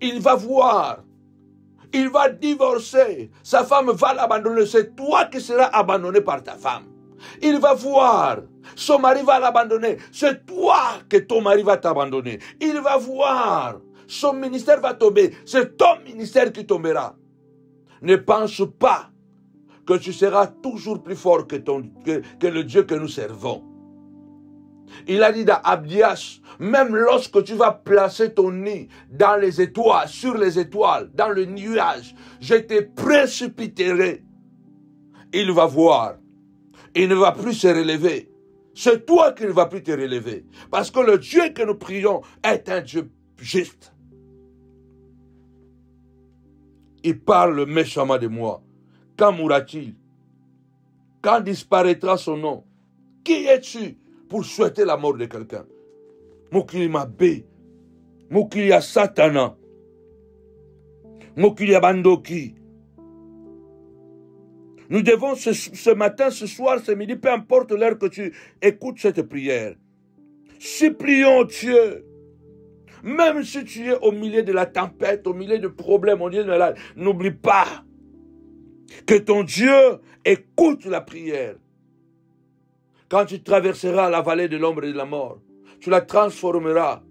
Il va voir. Il va divorcer. Sa femme va l'abandonner. C'est toi qui seras abandonné par ta femme. Il va voir. Son mari va l'abandonner. C'est toi que ton mari va t'abandonner. Il va voir. Son ministère va tomber. C'est ton ministère qui tombera. Ne pense pas que tu seras toujours plus fort que le Dieu que nous servons. Il a dit à Abdias, même lorsque tu vas placer ton nid dans les étoiles, sur les étoiles, dans le nuage, je te précipiterai. Il va voir. Il ne va plus se relever. C'est toi qui ne vas plus te relever. Parce que le Dieu que nous prions est un Dieu juste. Il parle méchamment de moi. Quand mourra-t-il? Quand disparaîtra son nom? Qui es-tu pour souhaiter la mort de quelqu'un? Mokili Mabé, Mokili ya Satana, Mokili ya Bandoki. Nous devons ce matin, ce soir, ce midi, peu importe l'heure que tu écoutes cette prière, supplions Dieu. Même si tu es au milieu de la tempête, au milieu de problèmes, au milieu de la... N'oublie pas que ton Dieu écoute la prière. Quand tu traverseras la vallée de l'ombre et de la mort, tu la transformeras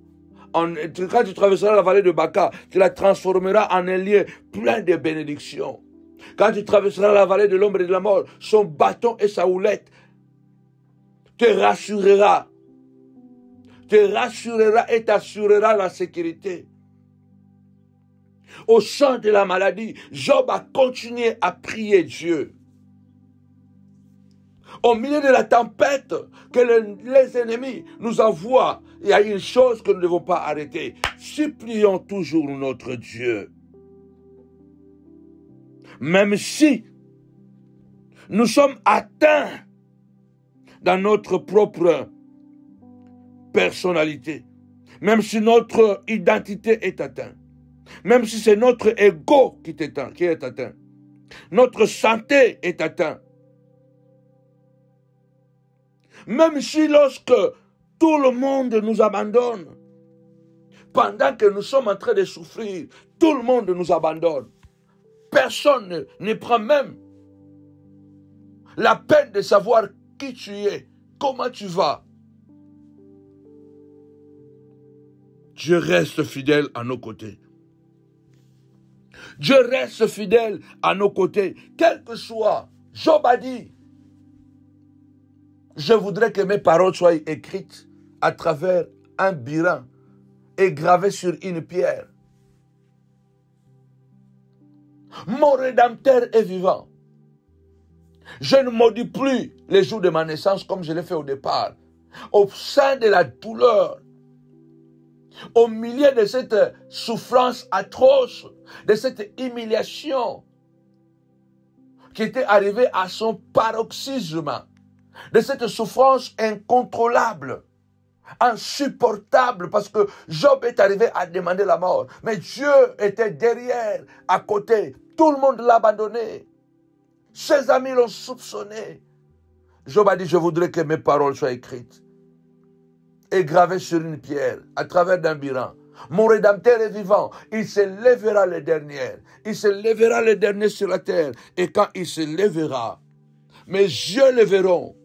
quand tu traverseras la vallée de Baka, tu la transformeras en un lieu plein de bénédictions. Quand tu traverseras la vallée de l'ombre et de la mort, son bâton et sa houlette te rassurera et t'assurera la sécurité. Au champ de la maladie, Job a continué à prier Dieu. Au milieu de la tempête que les ennemis nous envoient, il y a une chose que nous ne devons pas arrêter. Supplions toujours notre Dieu. Même si nous sommes atteints dans notre propre personnalité, même si notre identité est atteinte, même si c'est notre ego qui est atteint, notre santé est atteinte, même si lorsque tout le monde nous abandonne, pendant que nous sommes en train de souffrir, tout le monde nous abandonne, personne ne prend même la peine de savoir qui tu es, comment tu vas. Dieu reste fidèle à nos côtés. Dieu reste fidèle à nos côtés. Quel que soit, Job a dit, je voudrais que mes paroles soient écrites à travers un biran et gravées sur une pierre. Mon Rédempteur est vivant. Je ne maudis plus les jours de ma naissance comme je l'ai fait au départ. Au sein de la douleur, au milieu de cette souffrance atroce, de cette humiliation qui était arrivée à son paroxysme, de cette souffrance incontrôlable, insupportable, parce que Job est arrivé à demander la mort. Mais Dieu était derrière, à côté. Tout le monde l'a abandonné. Ses amis l'ont soupçonné. Job a dit, je voudrais que mes paroles soient écrites et gravées sur une pierre, à travers d'un biran. Mon Rédempteur est vivant. Il se lèvera le dernier. Il se lèvera le dernier sur la terre. Et quand il se lèvera, mes yeux le verront.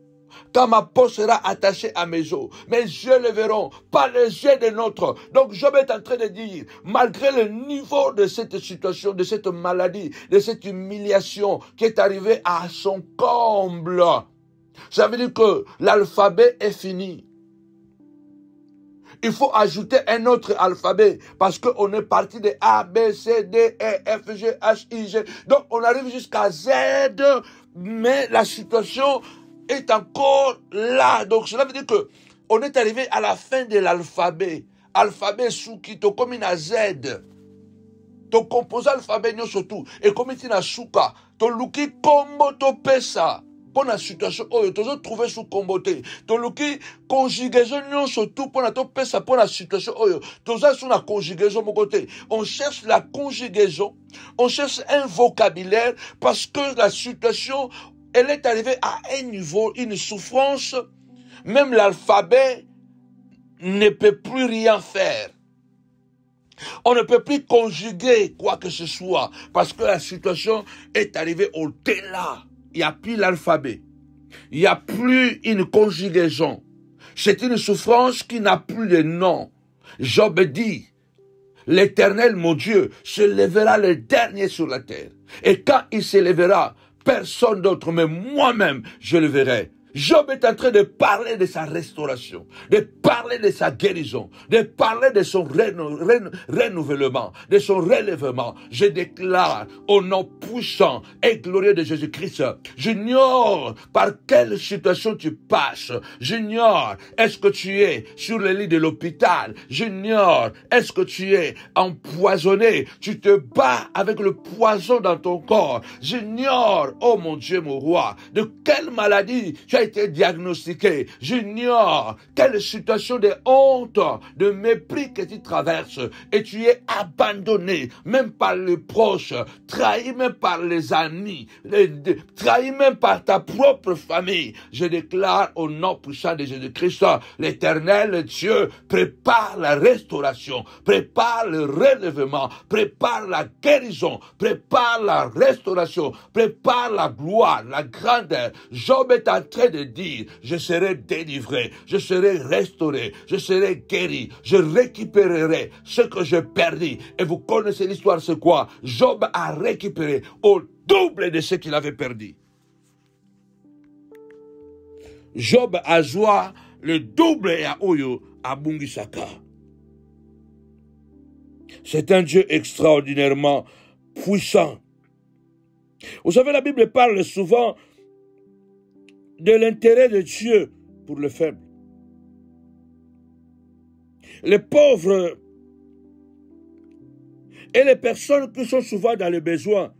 Quand ma peau sera attachée à mes os, mes yeux le verront, pas les yeux de nôtres. Donc Job est en train de dire, malgré le niveau de cette situation, de cette maladie, de cette humiliation qui est arrivée à son comble, ça veut dire que l'alphabet est fini. Il faut ajouter un autre alphabet parce qu'on est parti de A, B, C, D, E, F, G, H, I, G. Donc on arrive jusqu'à Z, mais la situation est encore là. Donc cela veut dire que on est arrivé à la fin de l'alphabet. Alphabet suki to comme na Z. To composé alphabet nyo surtout. Et comme il na suka. To luki kombo to pesa. Pour la situation, oh, tu as trouvé sous comboté. Tu as conjugaison surtout pour la pesa pour la situation, oh, tu as sous la conjugaison mon côté. On cherche la conjugaison, on cherche un vocabulaire parce que la situation, elle est arrivée à un niveau, une souffrance. Même l'alphabet ne peut plus rien faire. On ne peut plus conjuguer quoi que ce soit parce que la situation est arrivée au-delà. Il n'y a plus l'alphabet. Il n'y a plus une conjugaison. C'est une souffrance qui n'a plus de nom. Job dit, l'Éternel, mon Dieu, se lèvera le dernier sur la terre. Et quand il se lèvera, personne d'autre, mais moi-même, je le verrai. Job est en train de parler de sa restauration, de parler de sa guérison, de parler de son renouvellement, de son relèvement. Je déclare au nom puissant et glorieux de Jésus-Christ, j'ignore par quelle situation tu passes, j'ignore est-ce que tu es sur le lit de l'hôpital, j'ignore est-ce que tu es empoisonné, tu te bats avec le poison dans ton corps, j'ignore, oh mon Dieu, mon roi, de quelle maladie tu as été diagnostiqué, j'ignore quelle situation de honte, de mépris que tu traverses, et tu es abandonné, même par les proches, trahi même par les amis, trahi même par ta propre famille. Je déclare au nom puissant de Jésus-Christ, l'Éternel Dieu prépare la restauration, prépare le relèvement, prépare la guérison, prépare la restauration, prépare la gloire, la grandeur. Job est en train de dire, je serai délivré, je serai restauré, je serai guéri, je récupérerai ce que j'ai perdu. Et vous connaissez l'histoire, c'est quoi? Job a récupéré au double de ce qu'il avait perdu. Job a joie le double à Oyo à Bungisaka. C'est un Dieu extraordinairement puissant. Vous savez, la Bible parle souvent de l'intérêt de Dieu pour le faible. Les pauvres et les personnes qui sont souvent dans le besoin.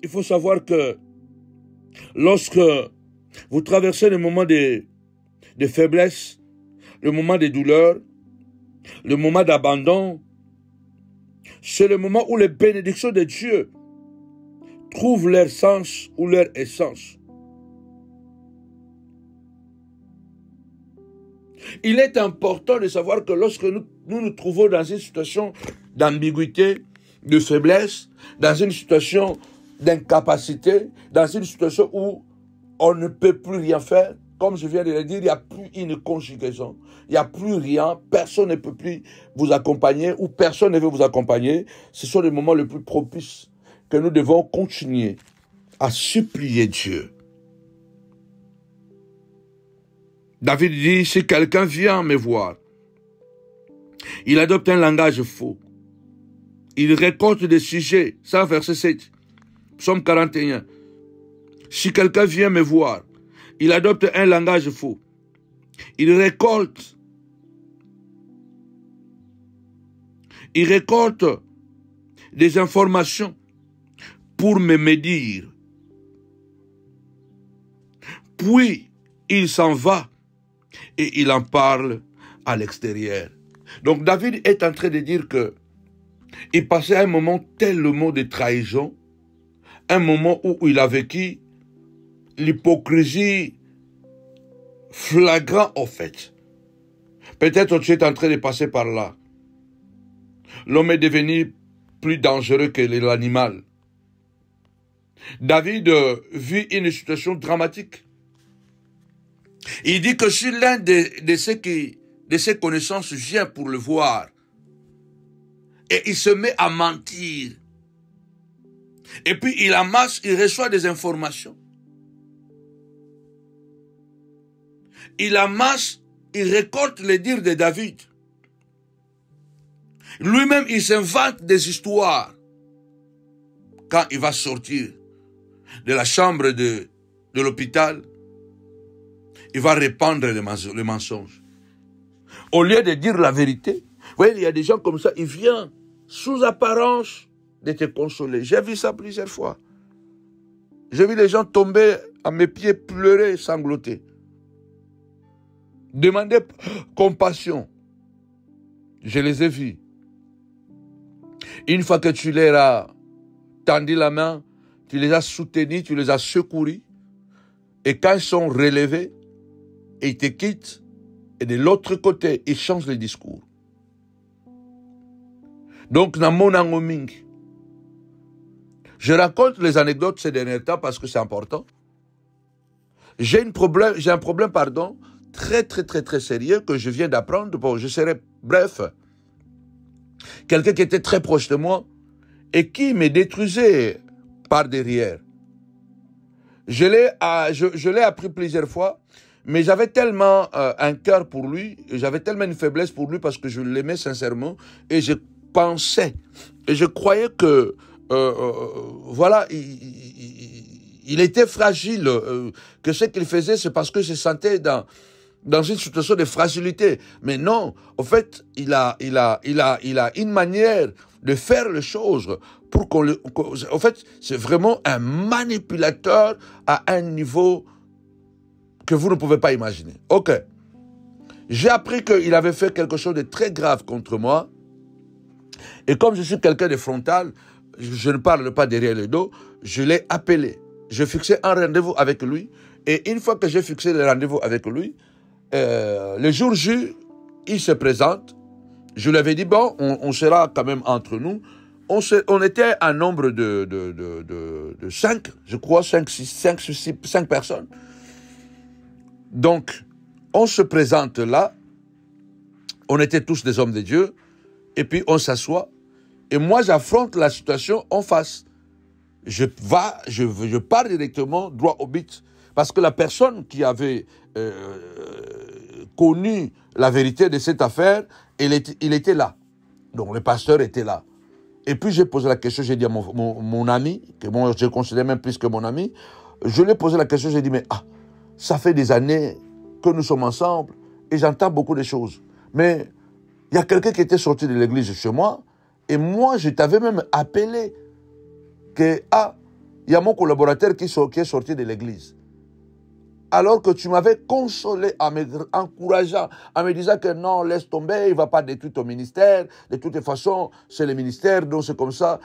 Il faut savoir que lorsque vous traversez le moment de faiblesse, le moment de douleur, le moment d'abandon, c'est le moment où les bénédictions de Dieu trouvent leur sens ou leur essence. Il est important de savoir que lorsque nous trouvons dans une situation d'ambiguïté, de faiblesse, dans une situation d'incapacité, dans une situation où on ne peut plus rien faire, comme je viens de le dire, il n'y a plus une conjugaison, il n'y a plus rien, personne ne peut plus vous accompagner ou personne ne veut vous accompagner. Ce sont les moments les plus propices que nous devons continuer à supplier Dieu. David dit, si quelqu'un vient me voir, il adopte un langage faux. Il récolte des sujets. Ça, verset 7. Psaume 41. Si quelqu'un vient me voir, il adopte un langage faux. Il récolte des informations pour me médire. Puis, il s'en va et il en parle à l'extérieur. Donc, David est en train de dire que il passait un moment tellement de trahison, un moment où il a vécu l'hypocrisie flagrante en fait. Peut-être tu es en train de passer par là. L'homme est devenu plus dangereux que l'animal. David vit une situation dramatique. Il dit que si l'un de ses connaissances vient pour le voir, et il se met à mentir, et puis il amasse, il reçoit des informations. Il amasse, il récolte les dires de David. Lui-même, il s'invente des histoires. Quand il va sortir de la chambre de l'hôpital, il va répandre le mensonge. Au lieu de dire la vérité, vous voyez, il y a des gens comme ça, ils viennent sous apparence de te consoler. J'ai vu ça plusieurs fois. J'ai vu les gens tomber à mes pieds, pleurer, sangloter. Demander compassion. Je les ai vus. Une fois que tu leur as tendu la main, tu les as soutenus, tu les as secourus, et quand ils sont relevés, ils te quittent, et de l'autre côté, ils changent le discours. Donc, je raconte les anecdotes ces derniers temps parce que c'est important. J'ai un problème, très sérieux que je viens d'apprendre. Bon, je serai bref. Quelqu'un qui était très proche de moi et qui me détruisait par derrière. Je l'ai appris plusieurs fois, mais j'avais tellement un cœur pour lui, j'avais tellement une faiblesse pour lui parce que je l'aimais sincèrement et je pensais et je croyais que voilà, il était fragile, que ce qu'il faisait c'est parce qu'il se sentait dans une situation de fragilité. Mais non, en fait, il a une manière de faire les choses pour en fait, c'est vraiment un manipulateur à un niveau que vous ne pouvez pas imaginer. Ok. J'ai appris qu'il avait fait quelque chose de très grave contre moi. Et comme je suis quelqu'un de frontal, je ne parle pas derrière le dos, je l'ai appelé. Je fixais un rendez-vous avec lui. Et une fois que j'ai fixé le rendez-vous avec lui, le jour J, il se présente. Je lui avais dit, bon, on sera quand même entre nous. On était un nombre de 5, je crois, 5 personnes. Donc, on se présente là. On était tous des hommes de Dieu. Et puis, on s'assoit. Et moi, j'affronte la situation en face. Je pars directement droit au but. Parce que la personne qui avait connu la vérité de cette affaire, il était là. Donc le pasteur était là. Et puis j'ai posé la question, j'ai dit à mon ami, que moi je considère même plus que mon ami, je lui ai posé la question, j'ai dit, mais ça fait des années que nous sommes ensemble et j'entends beaucoup de choses. Mais il y a quelqu'un qui était sorti de l'église chez moi et moi je t'avais même appelé que, il y a mon collaborateur qui est sorti de l'église. Alors que tu m'avais consolé en m'encourageant, en me disant que non, laisse tomber, il ne va pas détruire ton ministère. De toutes les façons, c'est le ministère, donc c'est comme ça,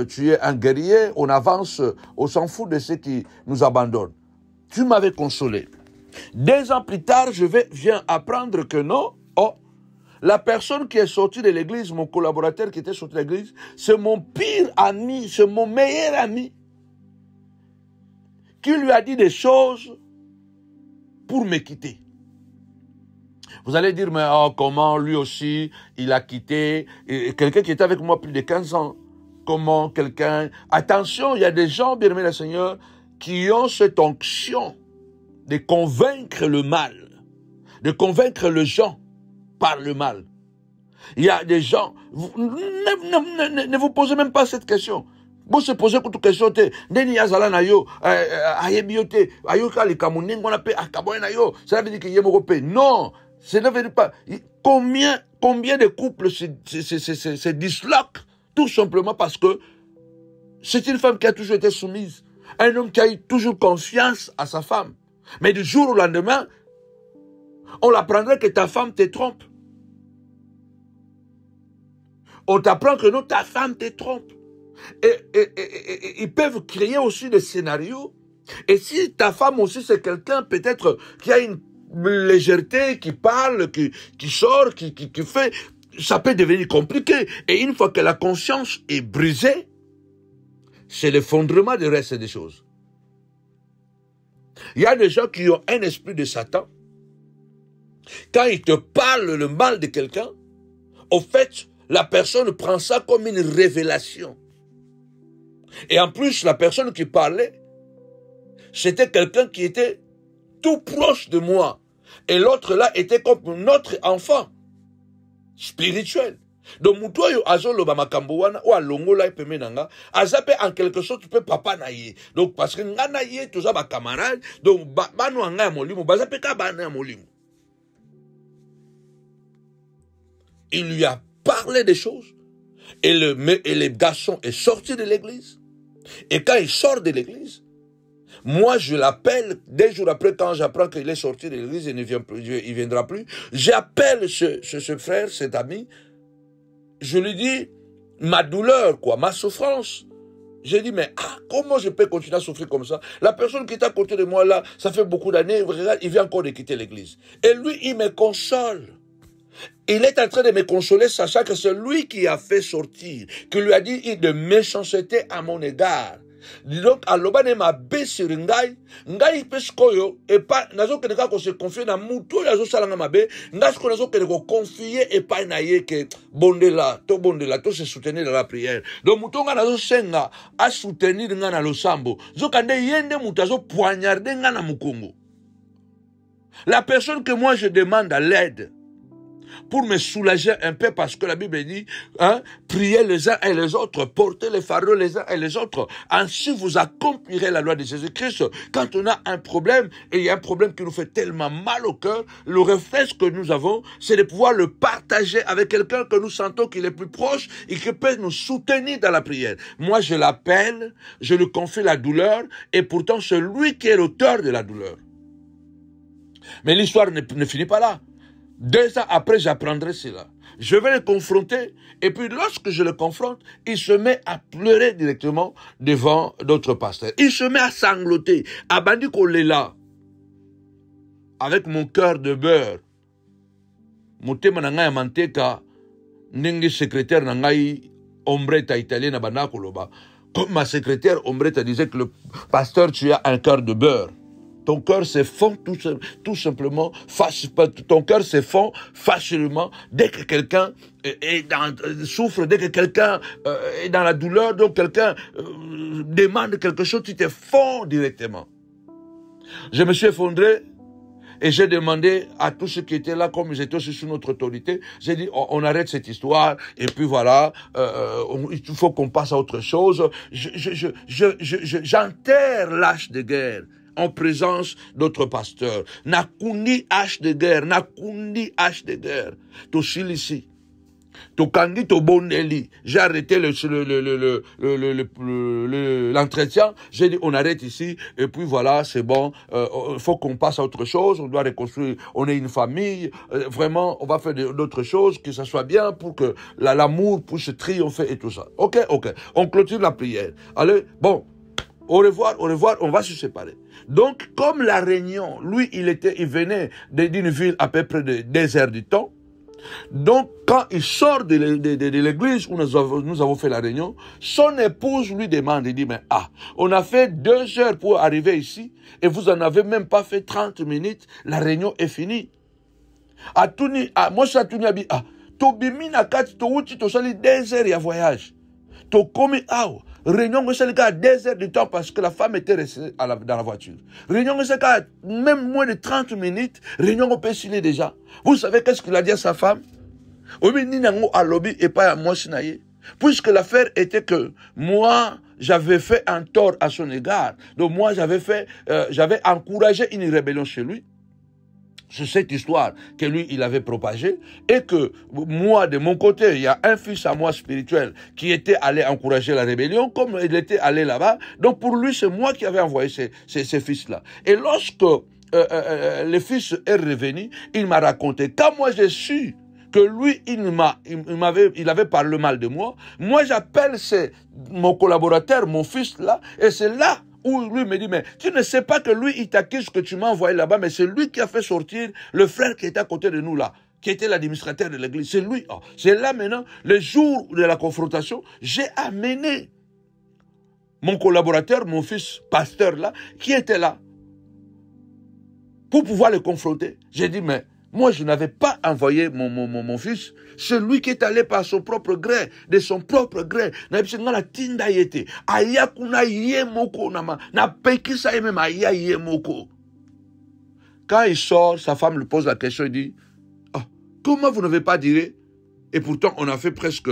tu es un guerrier, on avance, on s'en fout de ceux qui nous abandonnent. Tu m'avais consolé. 2 ans plus tard, viens apprendre que non, la personne qui est sortie de l'église, mon collaborateur qui était sorti de l'église, c'est mon pire ami, c'est mon meilleur ami, qui lui a dit des choses pour me quitter. Vous allez dire, mais comment lui aussi, il a quitté quelqu'un qui était avec moi plus de 15 ans. Comment quelqu'un... Attention, il y a des gens, bien aimés le Seigneur, qui ont cette onction de convaincre le mal, de convaincre les gens par le mal. Il y a des gens... Ne vous posez même pas cette question. Vous se posez toute question, Neni Yazala na yo, Ayebiote, Ayoka le Kamuning, on appelle Akaboy na yo, ça veut dire qu'il y a Européen. Non, ça ne veut dire pas. Combien de couples se disloquent tout simplement parce que c'est une femme qui a toujours été soumise. Un homme qui a eu toujours confiance à sa femme. Mais du jour au lendemain, on l'apprendrait que ta femme te trompe. On t'apprend que non, ta femme te trompe. Et ils peuvent créer aussi des scénarios. Et si ta femme aussi c'est quelqu'un peut-être qui a une légèreté, qui parle, qui sort, qui fait, ça peut devenir compliqué. Et une fois que la conscience est brisée, c'est l'effondrement du reste des choses. Il y a des gens qui ont un esprit de Satan. Quand ils te parlent le mal de quelqu'un, au fait, la personne prend ça comme une révélation. Et en plus, la personne qui parlait, c'était quelqu'un qui était tout proche de moi. Et l'autre là était comme notre enfant spirituel. Donc, mutoyo azolo ba makambo wana ou alongola epemenanga, azape en quelque sorte tu peux papa naye. Donc parce que nga naye tous ba camarade, donc banu anga molimo, bazape ka bana molimo. Il lui a parlé des choses et le garçon est sorti de l'église. Et quand il sort de l'église, moi je l'appelle, 2 jours après quand j'apprends qu'il est sorti de l'église et il viendra plus, j'appelle ce frère, cet ami, je lui dis ma douleur, ma souffrance. J'ai dit, mais comment je peux continuer à souffrir comme ça? La personne qui est à côté de moi là, ça fait beaucoup d'années, regarde, il vient encore de quitter l'église. Et lui, il me console. Il est en train de me consoler, sachant que c'est lui qui a fait sortir, qui lui a dit de méchanceté à mon égard. Donc, alobane ma be sur ngai, ngai peskoyo, et pas, nazo keneka ko se confie na muto, nazo salanga ma be, nasko nazo keneko confier, et pas naye ke bondela, to se soutenir dans la prière. Donc, muto nga nazo senga, a soutenir nga na losambo, zo kande yende mutazo poignarder nga na mukongo. La personne que moi je demande à l'aide, pour me soulager un peu, parce que la Bible dit, hein, priez les uns et les autres, portez les fardeaux les uns et les autres, ainsi vous accomplirez la loi de Jésus-Christ. Quand on a un problème, et il y a un problème qui nous fait tellement mal au cœur, le réflexe que nous avons, c'est de pouvoir le partager avec quelqu'un que nous sentons qu'il est plus proche et qui peut nous soutenir dans la prière. Moi, je l'appelle, je lui confie la douleur, et pourtant c'est lui qui est l'auteur de la douleur. Mais l'histoire ne finit pas là. 2 ans après, j'apprendrai cela. Je vais le confronter, et puis lorsque je le confronte, il se met à pleurer directement devant d'autres pasteurs. Il se met à sangloter. Abandi Kolela, avec mon cœur de beurre, motema na ngai manteka, ndenge secrétaire na ngai ombretta italienne abanda koloba. Comme ma secrétaire ombretta disait que le pasteur, tu as un cœur de beurre. Ton cœur se fond tout simplement, ton cœur se fond facilement dès que quelqu'un souffre, dès que quelqu'un est dans la douleur, donc quelqu'un demande quelque chose, tu te fonds directement. Je me suis effondré et j'ai demandé à tous ceux qui étaient là, comme ils étaient aussi sous notre autorité, j'ai dit, on arrête cette histoire, et puis voilà, il faut qu'on passe à autre chose. J'enterre l'âge de guerre en présence d'autres pasteurs. Nakundi hache de guerre, nakundi hache de guerre. To silisi, to kandi to boneli. J'ai arrêté l'entretien. J'ai dit on arrête ici et puis voilà c'est bon. Il faut qu'on passe à autre chose. On doit reconstruire. On est une famille. Vraiment on va faire d'autres choses que ça soit bien pour que l'amour puisse triompher et tout ça. Ok. On clôture la prière. Allez bon. Au revoir, on va se séparer. Donc, comme la réunion, lui, il venait d'une ville à peu près de 2 heures du temps. Donc, quand il sort de l'église où nous avons fait la réunion, son épouse lui demande, il dit, mais on a fait 2 heures pour arriver ici, et vous en avez même pas fait 30 minutes, la réunion est finie. Moi, je suis à Tobimi na kati, to uti, to sali 2 heures, il y a voyage. To komi réunion à 2 heures de temps parce que la femme était restée dans la voiture. Réunion même moins de 30 minutes, réunion on peut signer déjà. Vous savez qu'est-ce qu'il a dit à sa femme? Puisque l'affaire était que moi, j'avais fait un tort à son égard. Donc moi, j'avais encouragé une rébellion chez lui. C'est cette histoire que lui, il avait propagée, et que moi, de mon côté, il y a un fils à moi spirituel qui était allé encourager la rébellion, comme il était allé là-bas. Donc pour lui, c'est moi qui avais envoyé ces fils-là. Et lorsque le fils est revenu, il m'a raconté, quand moi j'ai su que lui, il avait parlé mal de moi, moi j'appelle mon collaborateur, mon fils là, et c'est là où lui me dit, mais tu ne sais pas que lui, il t'accuse que tu m'as envoyé là-bas, mais c'est lui qui a fait sortir le frère qui était à côté de nous là, qui était l'administrateur de l'église. C'est lui. C'est là maintenant, le jour de la confrontation, j'ai amené mon collaborateur, mon fils pasteur là, qui était là, pour pouvoir le confronter. J'ai dit, mais moi, je n'avais pas envoyé mon fils. C'est lui qui est allé par son propre gré, de son propre gré. Quand il sort, sa femme lui pose la question, il dit, comment vous n'avez pas dit? Et pourtant, on a fait presque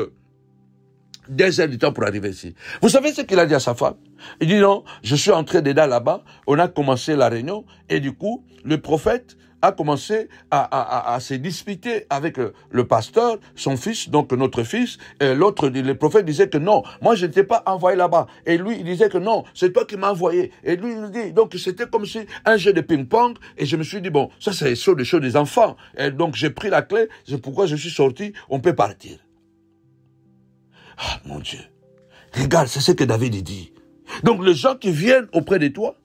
2 heures du temps pour arriver ici. Vous savez ce qu'il a dit à sa femme? Il dit, non, je suis entré dedans là-bas, on a commencé la réunion, et du coup, le prophète a commencé à se disputer avec le pasteur, son fils, donc notre fils. L'autre, le prophète disait que non, moi je n'étais pas envoyé là-bas. Et lui, il disait que non, c'est toi qui m'as envoyé. Et lui, il dit, donc c'était comme si un jeu de ping-pong. Et je me suis dit, bon, ça c'est des choses des enfants. Et donc j'ai pris la clé, c'est pourquoi je suis sorti, on peut partir. Ah, mon Dieu. Regarde, c'est ce que David dit. Donc les gens qui viennent auprès de toi,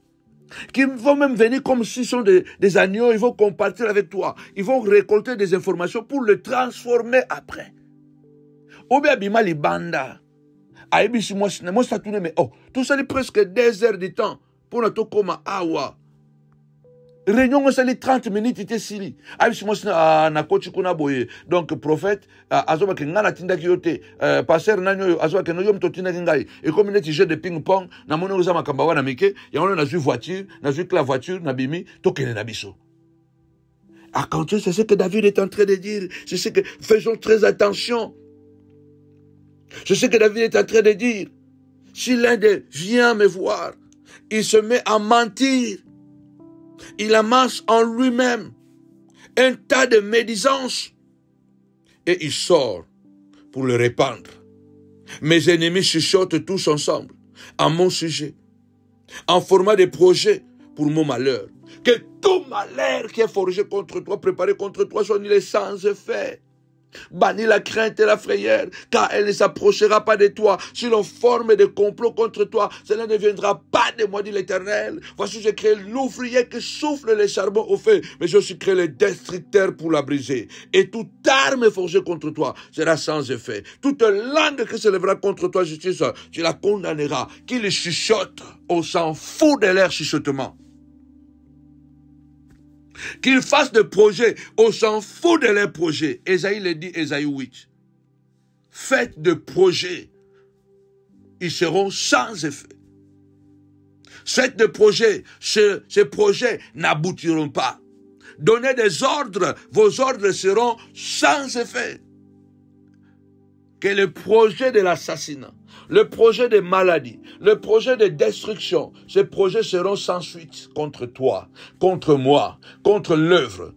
qui vont même venir comme s'ils sont des agneaux, ils vont compartir avec toi. Ils vont récolter des informations pour le transformer après. Obi abima libanda. Aïbisi moi ça tourne mais oh, tout ça est presque 2 heures de temps pour notre coma awa. Réunion on s'est 30 minutes était sili. Aïbisi moi na coach kuna boye. Donc prophète azoba ke ngana tinda kiyote pasteur nanyo azoba ke no yom to tinda ngai. Et comme il est jeu de ping pong na mono za makamba wana mike, ya on a vu voiture, na vu que la voiture na bimi to kene na biso. Ah, quand c'est ce que David est en train de dire, c'est ce que faisons très attention. C'est ce que David est en train de dire. Si l'un d'eux vient me voir, il se met à mentir. Il amasse en lui-même un tas de médisances et il sort pour le répandre. Mes ennemis chuchotent tous ensemble à mon sujet, en format de projet pour mon malheur. Que tout malheur qui est forgé contre toi, préparé contre toi, soit nul et sans effet. Bannis la crainte et la frayeur, car elle ne s'approchera pas de toi. Si l'on forme des complots contre toi, cela ne viendra pas de moi, dit l'Éternel. Voici, j'ai créé l'ouvrier qui souffle les charbons au feu, mais j'ai aussi créé le destructeur pour la briser. Et toute arme forgée contre toi sera sans effet. Toute langue qui se lèvera contre toi, justice, tu la condamneras. Qu'il chuchote, on s'en fout de leur chuchotement. Qu'ils fassent des projets, on s'en fout de leurs projets. Ésaïe le dit, Ésaïe 8. Faites des projets, ils seront sans effet. Faites des projets, ces projets n'aboutiront pas. Donnez des ordres, vos ordres seront sans effet. Que le projet de l'assassinat, le projet de maladie, le projet de destruction, ces projets seront sans suite contre toi, contre moi, contre l'œuvre.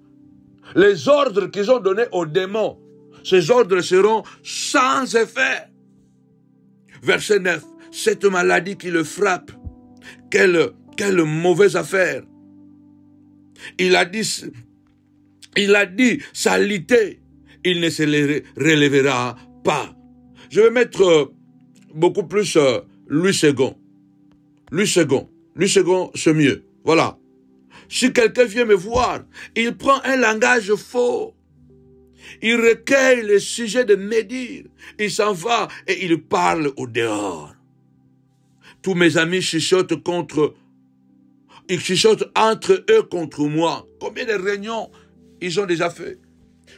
Les ordres qu'ils ont donnés aux démons, ces ordres seront sans effet. Verset 9, cette maladie qui le frappe, quelle mauvaise affaire. Il a dit salité, il ne se relèvera pas. Je vais mettre beaucoup plus Louis II. Louis II, c'est mieux. Voilà. Si quelqu'un vient me voir, il prend un langage faux. Il recueille le sujet de médire. Il s'en va et il parle au dehors. Tous mes amis chuchotent ils chuchotent entre eux contre moi. Combien de réunions ils ont déjà fait?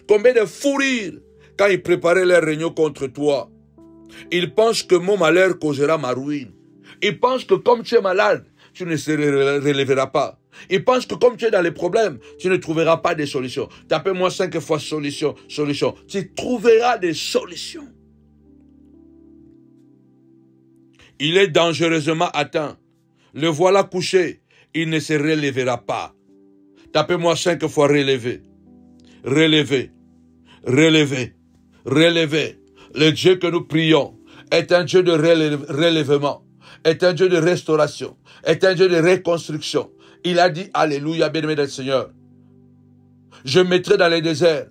Combien de fous rires quand ils préparaient leurs réunions contre toi? Ils pensent que mon malheur causera ma ruine. Ils pensent que comme tu es malade, tu ne se relèveras pas. Ils pensent que comme tu es dans les problèmes, tu ne trouveras pas de solutions. Tapez-moi 5 fois solution, solution. Tu trouveras des solutions. Il est dangereusement atteint. Le voilà couché. Il ne se relèvera pas. Tapez-moi 5 fois relever. Relever. Relever. Relever. Le Dieu que nous prions est un Dieu de relèvement, est un Dieu de restauration, est un Dieu de reconstruction. Il a dit, alléluia, bien-aimé du Seigneur. Je mettrai dans les déserts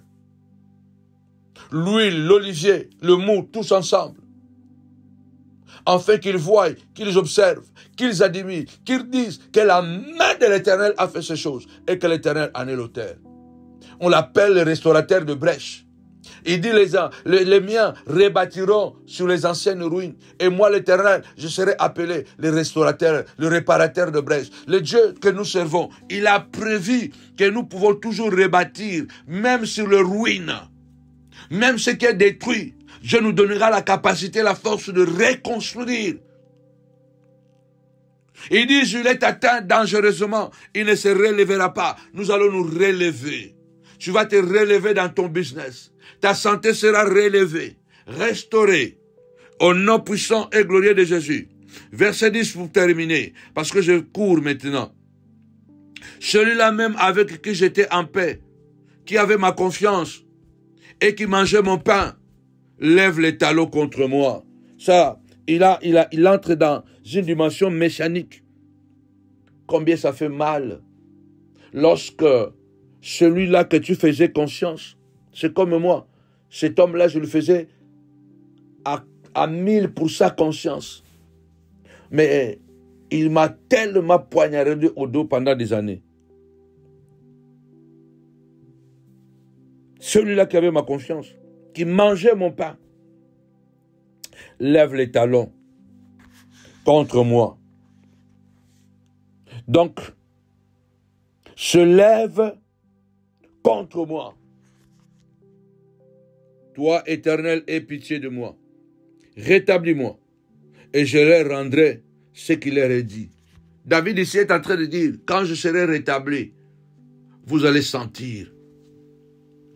l'huile, l'olivier, le mou, tous ensemble. Afin qu'ils voient, qu'ils observent, qu'ils admirent, qu'ils disent que la main de l'Éternel a fait ces choses et que l'Éternel en est l'auteur. On l'appelle le restaurateur de brèches. Il dit les miens rebâtiront sur les anciennes ruines. Et moi, l'Éternel, je serai appelé le restaurateur, le réparateur de brèches. Le Dieu que nous servons, il a prévu que nous pouvons toujours rebâtir, même sur les ruines. Même ce qui est détruit, Dieu nous donnera la capacité, la force de reconstruire. Il dit, je l'ai atteint dangereusement, il ne se relèvera pas. Nous allons nous relever. Tu vas te relever dans ton business. Ta santé sera relevée, restaurée, au nom puissant et glorieux de Jésus. Verset 10 pour terminer, parce que je cours maintenant. Celui-là même avec qui j'étais en paix, qui avait ma confiance et qui mangeait mon pain, lève les talons contre moi. Ça, il entre dans une dimension mécanique. Combien ça fait mal lorsque celui-là que tu faisais conscience, c'est comme moi. Cet homme-là, je le faisais à 1000% conscience. Mais il m'a tellement poignardé au dos pendant des années. Celui-là qui avait ma confiance, qui mangeait mon pain. lève les talons contre moi. Donc, se lève contre moi. Toi, Éternel, aie pitié de moi. Rétablis-moi, et je leur rendrai ce qu'il leur est dit. David ici est en train de dire, quand je serai rétabli, vous allez sentir.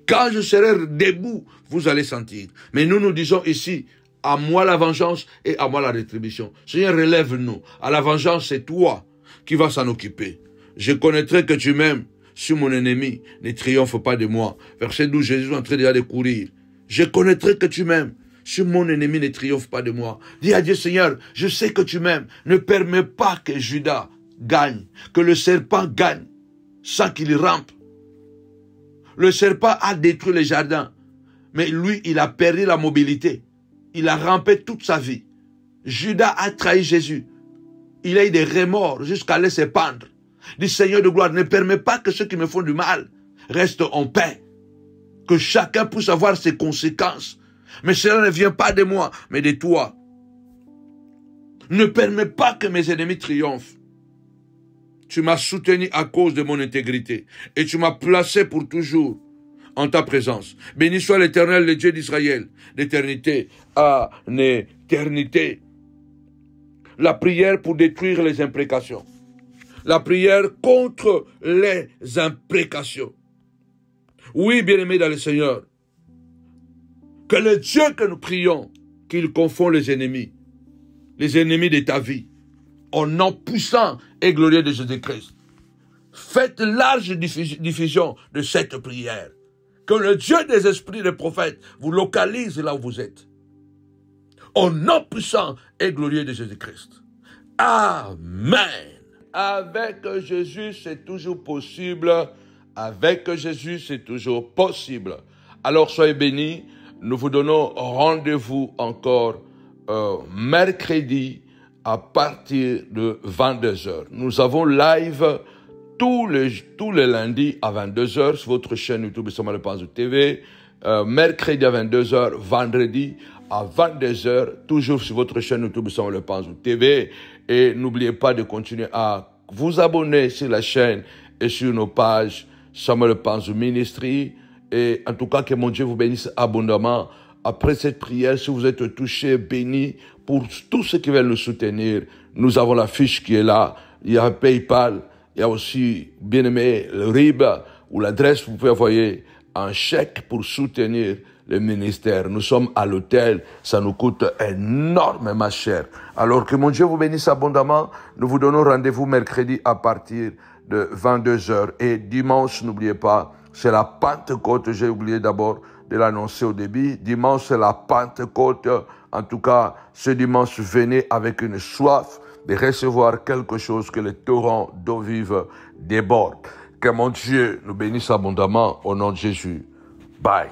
Quand je serai debout, vous allez sentir. Mais nous disons ici, à moi la vengeance et à moi la rétribution. Seigneur, relève-nous. À la vengeance, c'est toi qui vas s'en occuper. Je connaîtrai que tu m'aimes. Si mon ennemi ne triomphe pas de moi. Verset 12, Jésus est en train de courir. Je connaîtrai que tu m'aimes. Si mon ennemi ne triomphe pas de moi. Dis à Dieu, Seigneur, je sais que tu m'aimes. Ne permets pas que Judas gagne. Que le serpent gagne sans qu'il rampe. Le serpent a détruit les jardins. Mais lui, il a perdu la mobilité. Il a rampé toute sa vie. Judas a trahi Jésus. Il a eu des remords jusqu'à aller se pendre. Dis, Seigneur de gloire, ne permets pas que ceux qui me font du mal restent en paix. Que chacun puisse avoir ses conséquences. Mais cela ne vient pas de moi, mais de toi. Ne permets pas que mes ennemis triomphent. Tu m'as soutenu à cause de mon intégrité. Et tu m'as placé pour toujours en ta présence. Béni soit l'Éternel, le Dieu d'Israël, d'éternité à éternité. La prière pour détruire les imprécations. La prière contre les imprécations. Oui, bien-aimés dans le Seigneur, que le Dieu que nous prions, qu'il confond les ennemis de ta vie, au nom puissant et glorieux de Jésus-Christ. Faites large diffusion de cette prière. Que le Dieu des esprits des prophètes vous localise là où vous êtes. Au nom puissant et glorieux de Jésus-Christ. Amen. Avec Jésus, c'est toujours possible. Avec Jésus, c'est toujours possible. Alors, soyez bénis. Nous vous donnons rendez-vous encore mercredi à partir de 22h. Nous avons live tous les lundis à 22h sur votre chaîne YouTube Samuel Panzou TV. Mercredi à 22h, vendredi à 22h, toujours sur votre chaîne YouTube Samuel Panzou TV. Et n'oubliez pas de continuer à vous abonner sur la chaîne et sur nos pages Samuel Panzou Ministry. Et en tout cas, que mon Dieu vous bénisse abondamment. Après cette prière, si vous êtes touchés, bénis, pour tous ceux qui veulent nous soutenir, nous avons la fiche qui est là. Il y a PayPal, il y a aussi, bien aimé, le RIB, ou l'adresse, vous pouvez envoyer un chèque pour soutenir le ministère. Nous sommes à l'hôtel, ça nous coûte énormément cher. Alors que mon Dieu vous bénisse abondamment. Nous vous donnons rendez-vous mercredi à partir de 22h. Et dimanche, n'oubliez pas, c'est la Pentecôte. J'ai oublié d'abord de l'annoncer au début. Dimanche, c'est la Pentecôte. En tout cas, ce dimanche, venez avec une soif de recevoir quelque chose que les torrents d'eau vive débordent. Que mon Dieu nous bénisse abondamment au nom de Jésus. Bye.